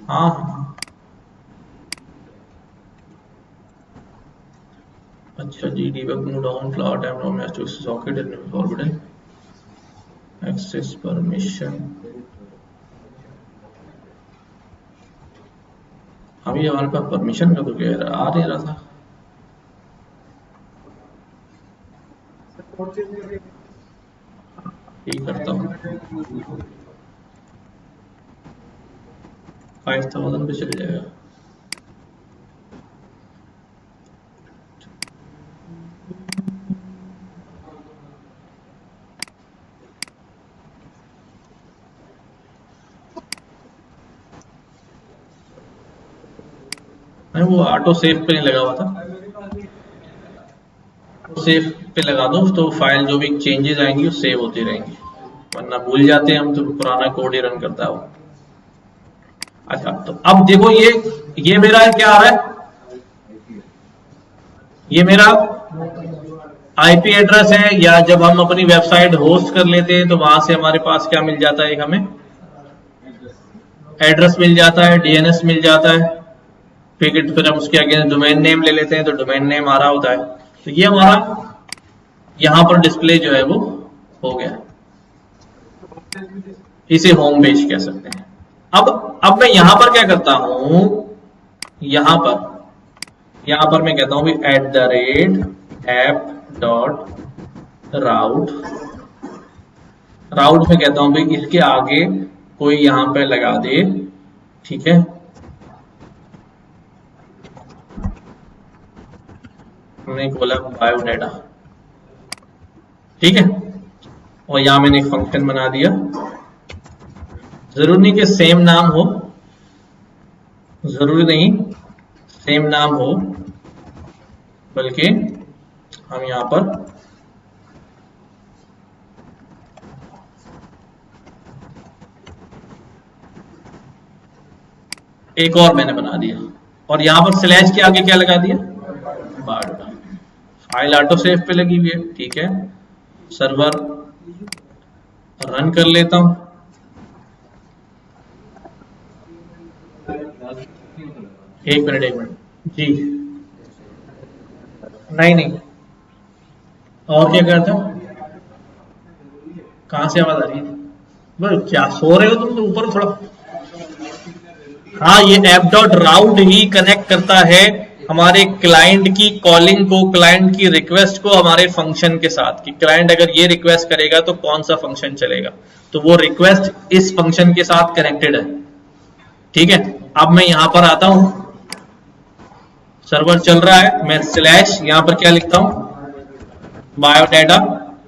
हाँ, अच्छा जी, debug mode on, flower time on has to socket and forbidden access permission. अभी हमारे पास परमिशन का तो क्या आ नहीं रहा था। यही करता हूँ, 5000 पे चल जाएगा। नहीं, वो ऑटो सेव पे नहीं लगा हुआ था, सेव पे लगा दो तो फाइल जो भी चेंजेस आएंगी वो सेव होती रहेंगी, वरना भूल जाते हैं हम तो पुराना कोड ही रन करता है वो। अच्छा, तो अब देखो ये मेरा क्या आ रहा है, ये मेरा आईपी एड्रेस है, या जब हम अपनी वेबसाइट होस्ट कर लेते हैं तो वहां से हमारे पास क्या मिल जाता है, एक हमें एड्रेस मिल जाता है, डीएनएस मिल जाता है, फिर हम उसके अगेंस्ट डोमेन नेम ले लेते हैं तो डोमेन नेम आ रहा होता है। तो ये हमारा यहां पर डिस्प्ले जो है वो हो गया, इसे होम पेज कह सकते हैं। अब मैं यहां पर क्या करता हूं, यहां पर मैं कहता हूं @app.route राउट में कहता हूं भाई इसके आगे कोई यहां पे लगा दे, ठीक है। हमने बोला बायोडाटा, ठीक है, और यहां मैंने एक फंक्शन बना दिया। जरूरी नहीं कि सेम नाम हो, जरूरी नहीं सेम नाम हो, बल्कि हम यहां पर एक और मैंने बना दिया, और यहां पर स्लैश के आगे क्या लगा दिया, बायोडाटा। फाइल ऑटो सेव पे लगी हुई है, ठीक है। सर्वर रन कर लेता हूं, एक मिनट जी, नहीं और क्या करते हो, कहां से आवाज आ रही है, बोल क्या सो रहे हो तुम, तो ऊपर थोड़ा। हाँ, ये app.route ही कनेक्ट करता है हमारे क्लाइंट की कॉलिंग को, क्लाइंट की रिक्वेस्ट को हमारे फंक्शन के साथ, कि क्लाइंट अगर ये रिक्वेस्ट करेगा तो कौन सा फंक्शन चलेगा, तो वो रिक्वेस्ट इस फंक्शन के साथ कनेक्टेड है, ठीक है। अब मैं यहां पर आता हूं, सर्वर चल रहा है, मैं स्लैश यहां पर क्या लिखता हूं, बायोडाटा,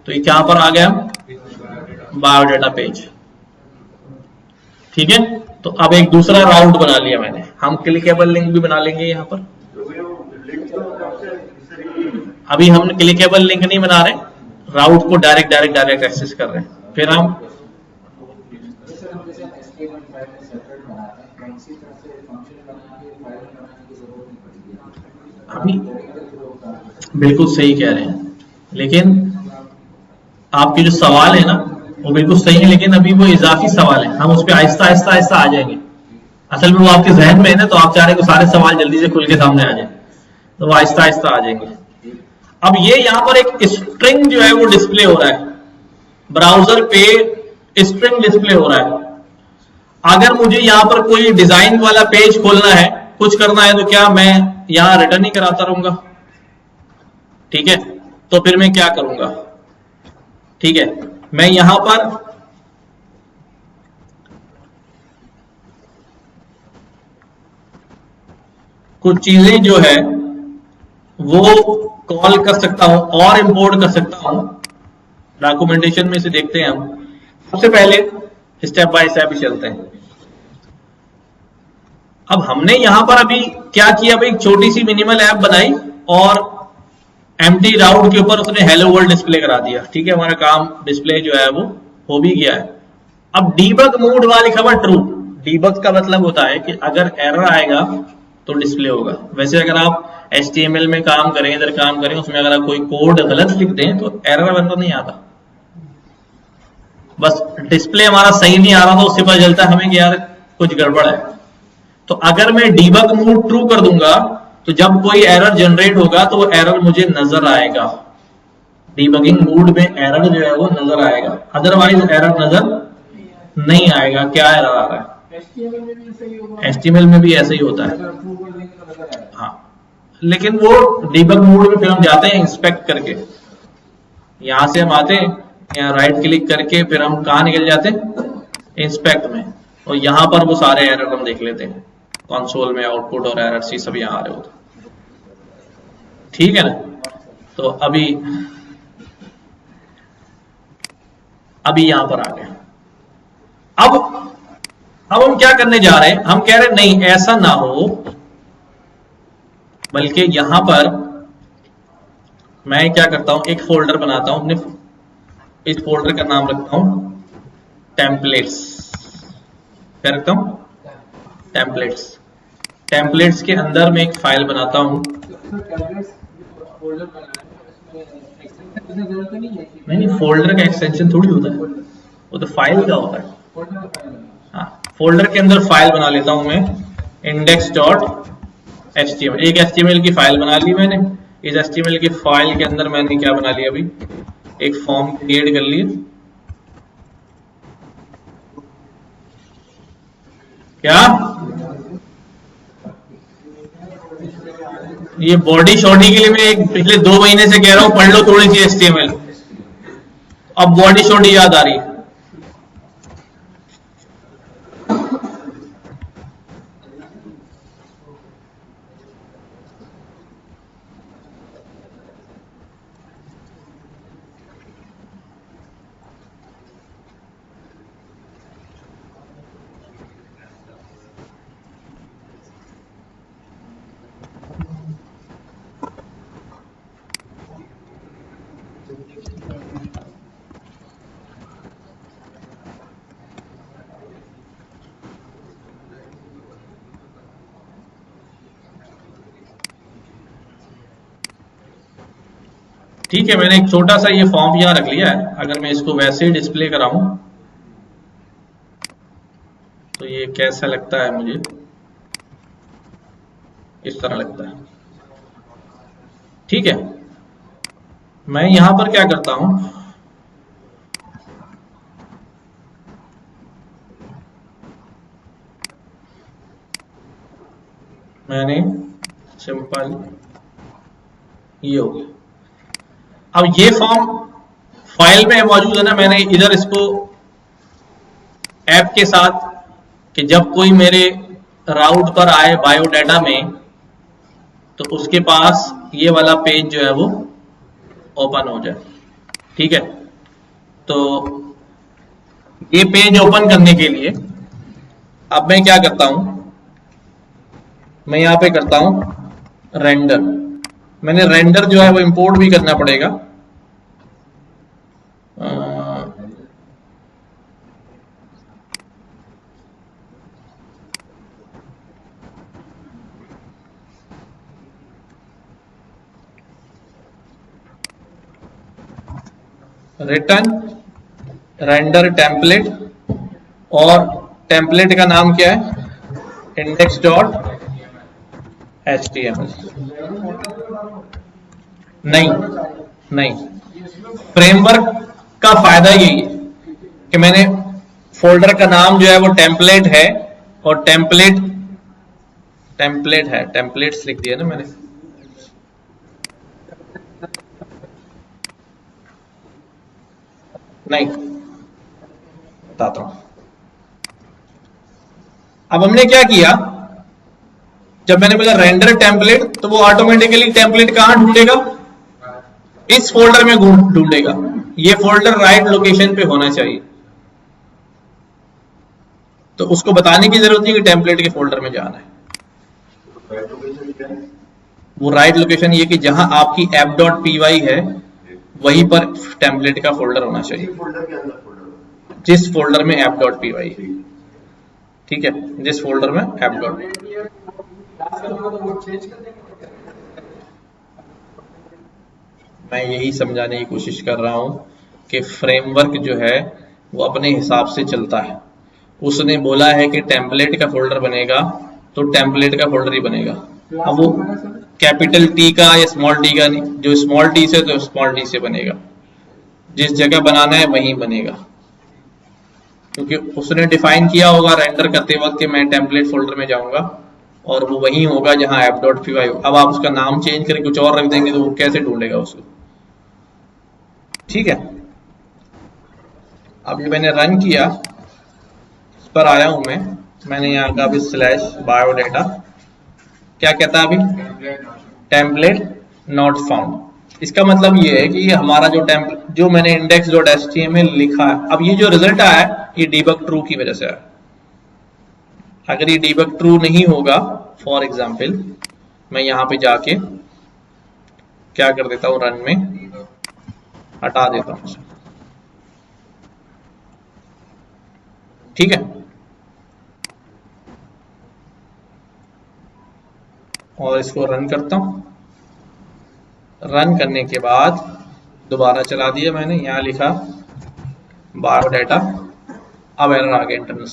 तो ये यहां पर आ गया बायोडाटा पेज, ठीक है। तो अब एक दूसरा राउट बना लिया मैंने, हम क्लिकेबल लिंक भी बना लेंगे यहां पर। अभी हम क्लिकेबल लिंक नहीं बना रहे, राउट को डायरेक्ट एक्सेस कर रहे हैं। फिर हम अभी बिल्कुल सही कह रहे हैं, लेकिन आपके जो सवाल है ना वो बिल्कुल सही है, लेकिन अभी वो इजाफी सवाल है, हम उस पर आहिस्ता आहिस्ता आ जाएंगे। असल में वो आपके जहन में है ना, तो आप चाह रहे हैं कि सारे सवाल जल्दी से खुल के सामने आ जाए, तो वो आहिस्ता आहिस्ता आ जाएंगे। अब ये यहां पर एक स्ट्रिंग जो है वो डिस्प्ले हो रहा है, ब्राउजर पे स्ट्रिंग डिस्प्ले हो रहा है। अगर मुझे यहां पर कोई डिजाइन वाला पेज खोलना है, कुछ करना है, तो क्या मैं यहां रिटर्न ही कराता रहूंगा, ठीक है। तो फिर मैं क्या करूंगा, ठीक है, मैं यहां पर कुछ चीजें जो है वो कॉल कर सकता हूं और इंपोर्ट कर सकता हूं। डॉक्यूमेंटेशन में से देखते हैं हम, सबसे पहले स्टेप बाय स्टेप ही चलते हैं। अब हमने यहां पर अभी क्या किया भाई, एक छोटी सी मिनिमल ऐप बनाई और एम्प्टी राउट के ऊपर उसने हेलो वर्ल्ड डिस्प्ले करा दिया, ठीक है, हमारा काम डिस्प्ले जो है वो हो भी गया है। अब डीबग मोड वाली खबर ट्रू, डीबग का मतलब होता है कि अगर एरर आएगा तो डिस्प्ले होगा। वैसे अगर आप HTML में काम करें, इधर काम करें, उसमें अगर आप कोई कोड गलत लिख दें तो एरर वगैरह नहीं आता, बस डिस्प्ले हमारा सही नहीं आ रहा, तो उससे पता चलता है हमें कि यार कुछ गड़बड़ है। तो अगर मैं डीबग मोड ट्रू कर दूंगा तो जब कोई एरर जनरेट होगा तो वो एरर मुझे नजर आएगा, डीबगिंग मोड में एरर जो है वो नजर आएगा, अदरवाइज एरर नजर नहीं आएगा। क्या एरर आ रहा है? HTML में भी ऐसे ही होता है। हाँ, लेकिन वो डीबग मोड में फिर हम जाते हैं इंस्पेक्ट करके, यहां से हम आते हैं, यहाँ राइट क्लिक करके फिर हम कहाँ निकल जाते हैं? इंस्पेक्ट में, और यहाँ पर वो सारे एरर हम देख लेते हैं, कंसोल में आउटपुट और एरर्स ही सब यहाँ आ रहे होते। ठीक है ना? तो अभी यहां पर आ गए। अब हम क्या करने जा रहे हैं? हम कह रहे हैं नहीं ऐसा ना हो, बल्कि यहां पर मैं क्या करता हूं, एक फोल्डर बनाता हूं अपने, इस फोल्डर का नाम रखता हूं टेम्पलेट्स। क्या रखता हूं? टेम्पलेट्स। टेम्पलेट्स के अंदर मैं एक फाइल बनाता हूं। नहीं, फोल्डर का एक्सटेंशन थोड़ी होता है, वो तो फाइल का होता है। हाँ, फोल्डर के अंदर फाइल बना लेता हूं मैं, index.html। एक HTML की फाइल बना ली मैंने। इस HTML की फाइल के अंदर मैंने क्या बना लिया, अभी एक फॉर्म क्रिएट कर लिया। क्या ये बॉडी शॉडी के लिए मैं एक पिछले 2 महीने से कह रहा हूं पढ़ लो थोड़ी सी HTML, अब बॉडी शॉडी याद आ रही है। ठीक है, मैंने एक छोटा सा ये फॉर्म यहां रख लिया है। अगर मैं इसको वैसे ही डिस्प्ले कराऊं तो ये कैसा लगता है? मुझे इस तरह लगता है। ठीक है, मैं यहां पर क्या करता हूं, मैंने सिंपल ये हो गया। अब ये फॉर्म फाइल में मौजूद है ना, मैंने इधर इसको ऐप के साथ कि जब कोई मेरे राउट पर आए बायोडाटा में तो उसके पास ये वाला पेज जो है वो ओपन हो जाए। ठीक है, तो ये पेज ओपन करने के लिए अब मैं क्या करता हूं, मैं यहां पे करता हूं रेंडर। मैंने रेंडर जो है वो इंपोर्ट भी करना पड़ेगा। रिटर्न रेंडर टेम्पलेट, और टेम्पलेट का नाम क्या है? index.html। नहीं, फ्रेमवर्क का फायदा यही है कि मैंने फोल्डर का नाम जो है वो टेम्पलेट है, और टेम्पलेट है, टेम्पलेट्स लिख दिया ना मैंने। नहीं, बताता हूं। अब हमने क्या किया, जब मैंने बोला रेंडर टेम्पलेट तो वो ऑटोमेटिकली टेम्पलेट कहां ढूंढेगा? इस फोल्डर में ढूंढेगा। ये फोल्डर राइट लोकेशन पे होना चाहिए, तो उसको बताने की जरूरत नहीं कि टेम्पलेट के फोल्डर में जाना है। वो राइट लोकेशन ये कि जहां आपकी app.py है वहीं पर टेम्पलेट का फोल्डर होना चाहिए, जिस फोल्डर में app.py है। ठीक है, जिस फोल्डर में app.py। मैं यही समझाने की कोशिश कर रहा हूं कि फ्रेमवर्क जो है वो अपने हिसाब से चलता है। उसने बोला है कि टेम्पलेट का फोल्डर बनेगा तो टेम्पलेट का फोल्डर ही बनेगा। अब वो कैपिटल टी का या स्मॉल टी का नहीं, जो स्मॉल टी से तो स्मॉल टी से बनेगा, जिस जगह बनाना है वहीं बनेगा, क्योंकि उसने डिफाइन किया होगा रेंडर करते वक्त कि मैं टेम्पलेट फोल्डर में जाऊंगा और वो वहीं होगा जहां app.py। अब आप उसका नाम चेंज करके कुछ और रख देंगे तो वो कैसे ढूंढेगा उसको, ठीक है। अब ये मैंने रन किया, इस पर आया हूं मैंने यहाँ का अभी /biodata, क्या कहता है अभी, टेम्पलेट नॉट फाउंड। इसका मतलब ये है कि हमारा जो मैंने index.html लिखा है, अब ये जो रिजल्ट आया है ये debug true की वजह से आया। अगर ये debug true नहीं होगा, फॉर एग्जाम्पल मैं यहां पे जाके क्या कर देता हूं, रन में हटा देता हूं, ठीक है। और इसको रन करता हूं, रन करने के बाद दोबारा चला दिया मैंने, यहां लिखा बायोडाटा, अब एरर आ गया इंटरनल।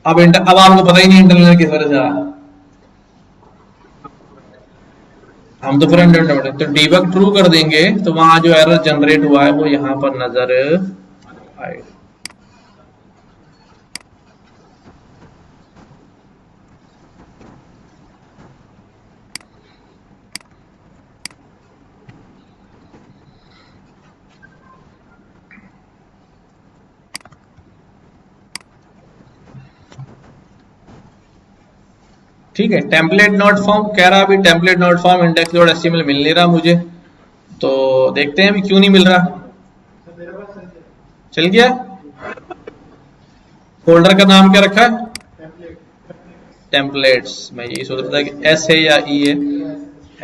अब आपको पता ही नहीं इंटरनल किस वजह से आया, हम तो पूरा इंटरनल तो डीबग ट्रू कर देंगे तो वहां जो एरर जनरेट हुआ है वो यहां पर नजर आएगा। ठीक है, टेम्पलेट नॉट फॉर्म कह रहा, अभी टेम्पलेट नॉट फॉर्म index.html मिल नहीं रहा मुझे, तो देखते हैं अभी क्यों नहीं मिल रहा। चल गया, फोल्डर का नाम क्या रखा है, टेम्पलेट्स। मैं यही सोच रहा था कि एस है या ई है,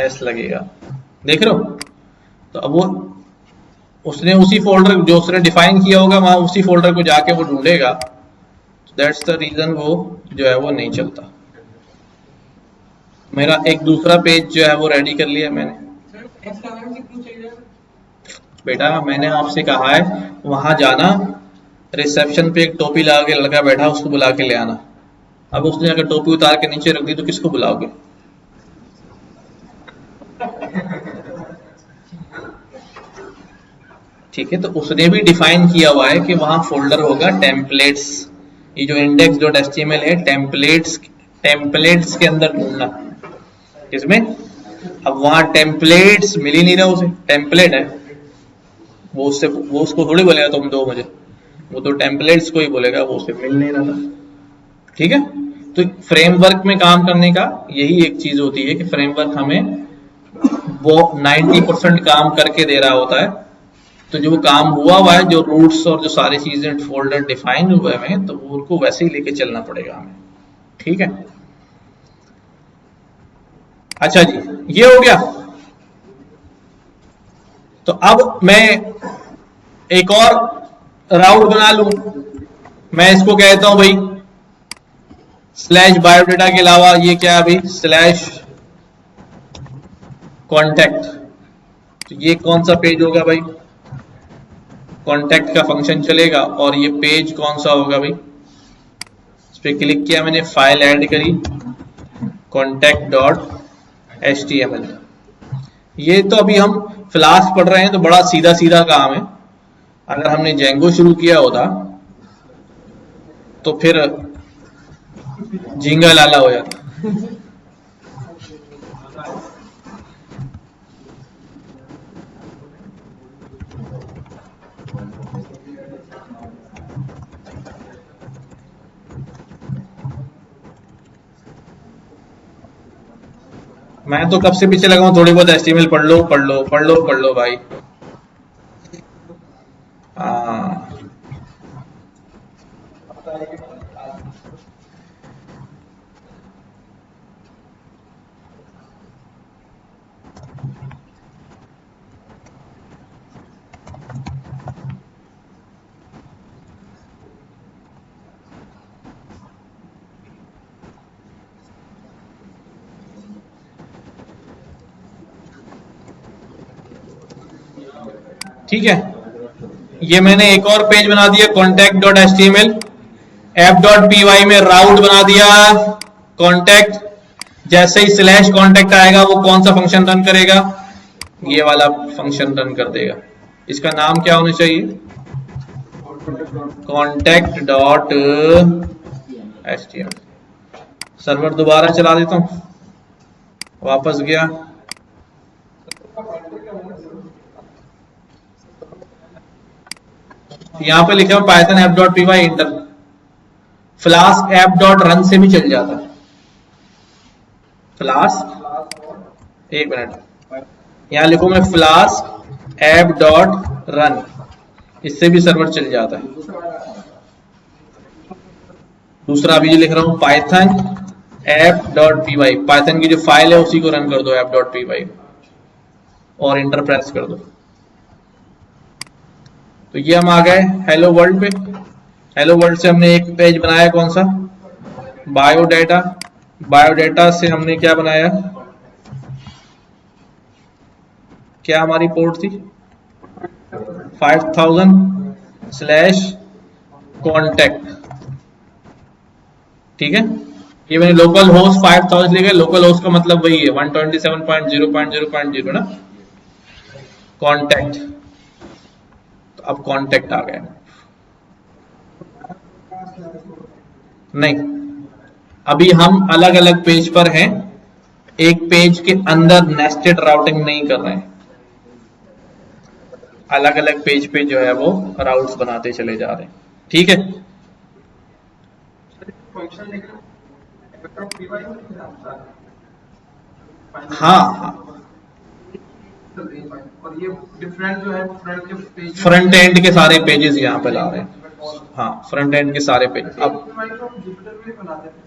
एस लगेगा, देख रहे हो। तो अब वो उसने उसी फोल्डर जो उसने डिफाइन किया होगा वहां उसी फोल्डर को जाके वो ढूंढेगा, दैट्स द रीजन वो जो है वो नहीं चलता। मेरा एक दूसरा पेज जो है वो रेडी कर लिया मैंने। बेटा मैंने आपसे कहा है वहां जाना, रिसेप्शन पे एक टोपी लगा के लड़का बैठा, उसको बुला के ले आना। अब उसने अगर टोपी उतार के नीचे रख दी तो किसको बुलाओगे? ठीक है, तो उसने भी डिफाइन किया हुआ है कि वहां फोल्डर होगा टेम्पलेट्स। ये जो index.html है टेम्पलेट्स के अंदर ढूंढना, किसमें? अब वहां टेम्पलेट्स मिल ही नहीं रहा उसे, टेम्पलेट है वो उसको थोड़ी बोलेगा तुम दो मुझे, वो तो टेम्पलेट्स को ही बोलेगा, वो उसे मिल नहीं रहा। ठीक है, तो फ्रेमवर्क में काम करने का यही एक चीज होती है कि फ्रेमवर्क हमें वो 90% काम करके दे रहा होता है। तो जो काम हुआ है, जो रूट्स और जो सारी चीजें फोल्डर डिफाइन हुए हैं, तो उनको वैसे ही लेके चलना पड़ेगा हमें। ठीक है, अच्छा जी, ये हो गया। तो अब मैं एक और राउट बना लूं, मैं इसको कहता हूं भाई /biodata के अलावा ये क्या है अभी, /contact। तो ये कौन सा पेज होगा भाई? कॉन्टैक्ट का फंक्शन चलेगा। और ये पेज कौन सा होगा भाई? इस पर क्लिक किया मैंने, फाइल ऐड करी contact.html। ये तो अभी हम फ्लास्क पढ़ रहे हैं तो बड़ा सीधा सीधा काम है। अगर हमने जेंगो शुरू किया होता तो फिर झींगा लाला हो जाता। मैं तो कब से पीछे लगा हूं, थोड़ी बहुत HTML पढ़ लो पढ़ लो पढ़ लो पढ़ लो भाई। ठीक है, ये मैंने एक और पेज बना दिया contact.html, app.py में राउट बना दिया contact, जैसे ही स्लैश कॉन्टेक्ट आएगा वो कौन सा फंक्शन रन करेगा, ये वाला फंक्शन रन कर देगा। इसका नाम क्या होना चाहिए, कॉन्टेक्ट डॉट एचटीएमएल। सर्वर दोबारा चला देता हूं, वापस गया, यहां पे लिखा है Python app dot P Y enter. Flask app dot run से भी चल जाता है। फ्लास्क, एक मिनट, यहां लिखूं मैं फ्लास्क ऐप डॉट रन, इससे भी सर्वर चल जाता है। दूसरा अभी जो लिख रहा हूं Python app dot P Y, Python की जो फाइल है उसी को रन कर दो ऐप डॉट पी वाई और इंटर प्रेस कर दो। तो ये हम आ गए हेलो वर्ल्ड पे। हेलो वर्ल्ड से हमने एक पेज बनाया, कौन सा, बायोडाटा। बायोडाटा से हमने क्या बनाया, क्या हमारी पोर्ट थी 5000/कॉन्टेक्ट, ठीक है। ये मैंने लोकल होस्ट 5000 लिखा है, लोकल होस्ट का मतलब वही है 127.0.0.0 ना, कॉन्टेक्ट। तो अब कॉन्टेक्ट आ गया, नहीं अभी हम अलग अलग पेज पर हैं, एक पेज के अंदर नेस्टेड राउटिंग नहीं कर रहे हैं, अलग अलग पेज पे जो है वो राउट्स बनाते चले जा रहे हैं, ठीक है। हाँ हाँ, और ये डिफरेंट जो है फ्रंट एंड के सारे पेजेस यहाँ पे ला रहे हैं, हाँ फ्रंट एंड के सारे पेज। अब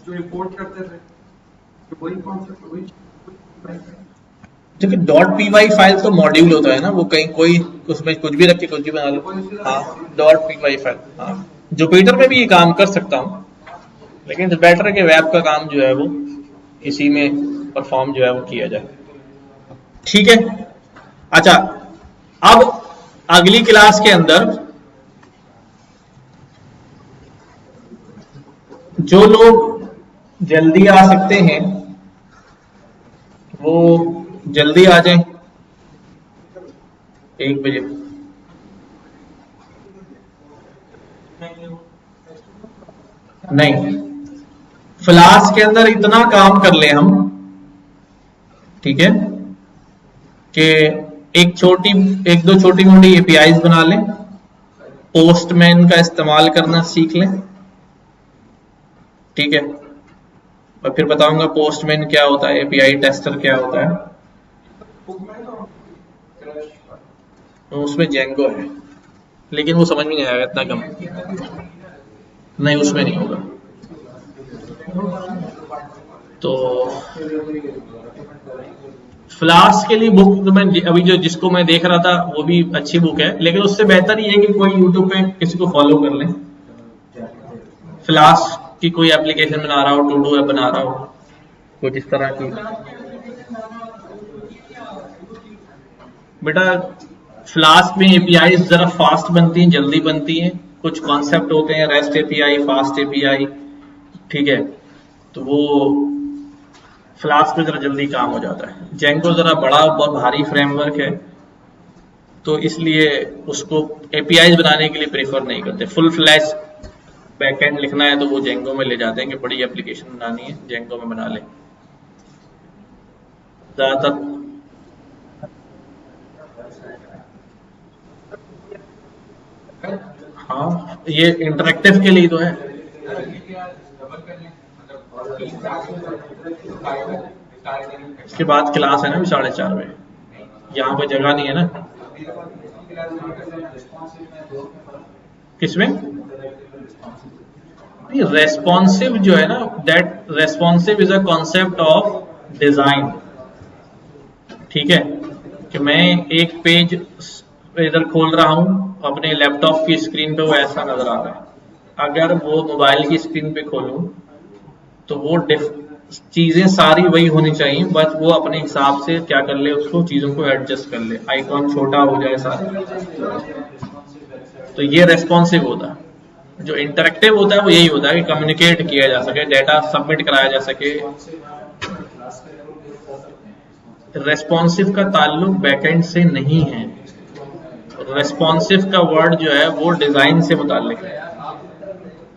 जो इंपोर्ट करते थे वही देखिए डॉट पी वाई फाइल तो मॉड्यूल होता है ना, वो कहीं कोई उसमें कुछ भी रख के कुछ भी बना लो, हाँ डॉट पी वाई फाइल, हाँ जुपिटर में भी ये काम कर सकता हूँ, लेकिन बेटर है कि वेब का काम जो है वो इसी में परफॉर्म जो है वो किया जाए, ठीक है। अच्छा, अब अगली क्लास के अंदर जो लोग जल्दी आ सकते हैं वो जल्दी आ जाएं, 1 बजे। नहीं, फ्लास्क के अंदर इतना काम कर ले हम, ठीक है, कि एक दो छोटी मोटी एपीआईज बना लें, पोस्टमैन का इस्तेमाल करना सीख लें, ठीक है। और फिर बताऊंगा पोस्टमैन क्या होता है, एपीआई टेस्टर क्या होता है, तो उसमें जेंगो है, लेकिन वो समझ में नहीं आएगा इतना कम, नहीं उसमें नहीं होगा। तो फ्लास्क के लिए बुक तो मैं अभी जो जिसको मैं देख रहा था वो भी अच्छी बुक है, लेकिन उससे बेहतर ये है कि कोई यूट्यूब पे किसी को फॉलो कर लें, फ्लास्क की कोई एप्लीकेशन बना रहा हो, टू डू ऐप बना रहा हो, कुछ इस तरह की। बेटा फ्लास्क में एपीआई जरा फास्ट बनती हैं, जल्दी बनती हैं, कुछ कॉन्सेप्ट होते हैं रेस्ट एपीआई, फास्ट एपीआई, ठीक है, तो वो फ्लास्क में जरा जल्दी काम हो जाता है। जेंगो जरा बड़ा बहुत भारी फ्रेमवर्क है, तो इसलिए उसको एपीआई बनाने के लिए प्रेफर नहीं करते। फुल फ्लैश बैकएंड लिखना है तो वो जेंगो में ले जाते हैं कि बड़ी एप्लीकेशन बनानी है जेंगो में बना ले, ज्यादातर। हाँ ये इंटरेक्टिव के लिए तो है, इसके बाद क्लास है ना 4:30 बजे, यहाँ पे जगह नहीं है ना। किसमें रेस्पॉन्सिव जो है ना, that responsive is a concept of design, ठीक है, कि मैं एक पेज इधर खोल रहा हूं अपने लैपटॉप की स्क्रीन पे, वो ऐसा नजर आ रहा है, अगर वो मोबाइल की स्क्रीन पे खोलूं तो वो चीजें सारी वही होनी चाहिए, बस वो अपने हिसाब से क्या कर ले, उसको चीजों को एडजस्ट कर ले, आइकॉन छोटा हो जाए सारा, तो ये रेस्पॉन्सिव होता है। जो इंटरेक्टिव होता है वो यही होता है कि कम्युनिकेट किया जा सके, डेटा सबमिट कराया जा सके। रेस्पॉन्सिव का ताल्लुक बैकएंड से नहीं है, रेस्पॉन्सिव का वर्ड जो है वो डिजाइन से मुताल्लिक है,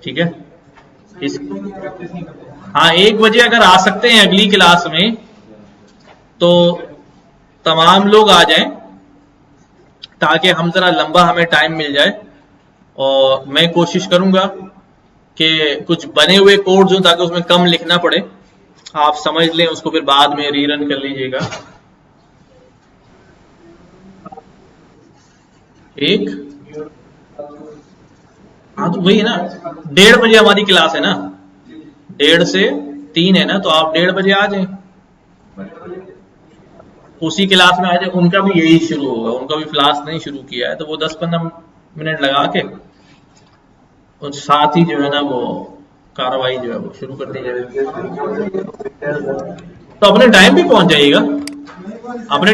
ठीक है। इस हाँ 1 बजे अगर आ सकते हैं अगली क्लास में तो तमाम लोग आ जाएं ताकि हम जरा लंबा हमें टाइम मिल जाए, और मैं कोशिश करूंगा कि कुछ बने हुए कोड्स हो ताकि उसमें कम लिखना पड़े, आप समझ लें उसको, फिर बाद में रीरन कर लीजिएगा। एक हाँ तो वही है ना, 1:30 बजे हमारी क्लास है ना, 1:30 से 3 है ना, तो आप 1:30 बजे आ जाएं, उसी क्लास में आ जाए। उनका भी यही शुरू होगा, उनका भी क्लास नहीं शुरू किया है, तो वो 10-15 मिनट लगा के और साथ ही जो है ना वो कार्रवाई जो है वो शुरू कर दी जाएगी। तो अपने टाइम भी पहुंच जाइएगा, अपने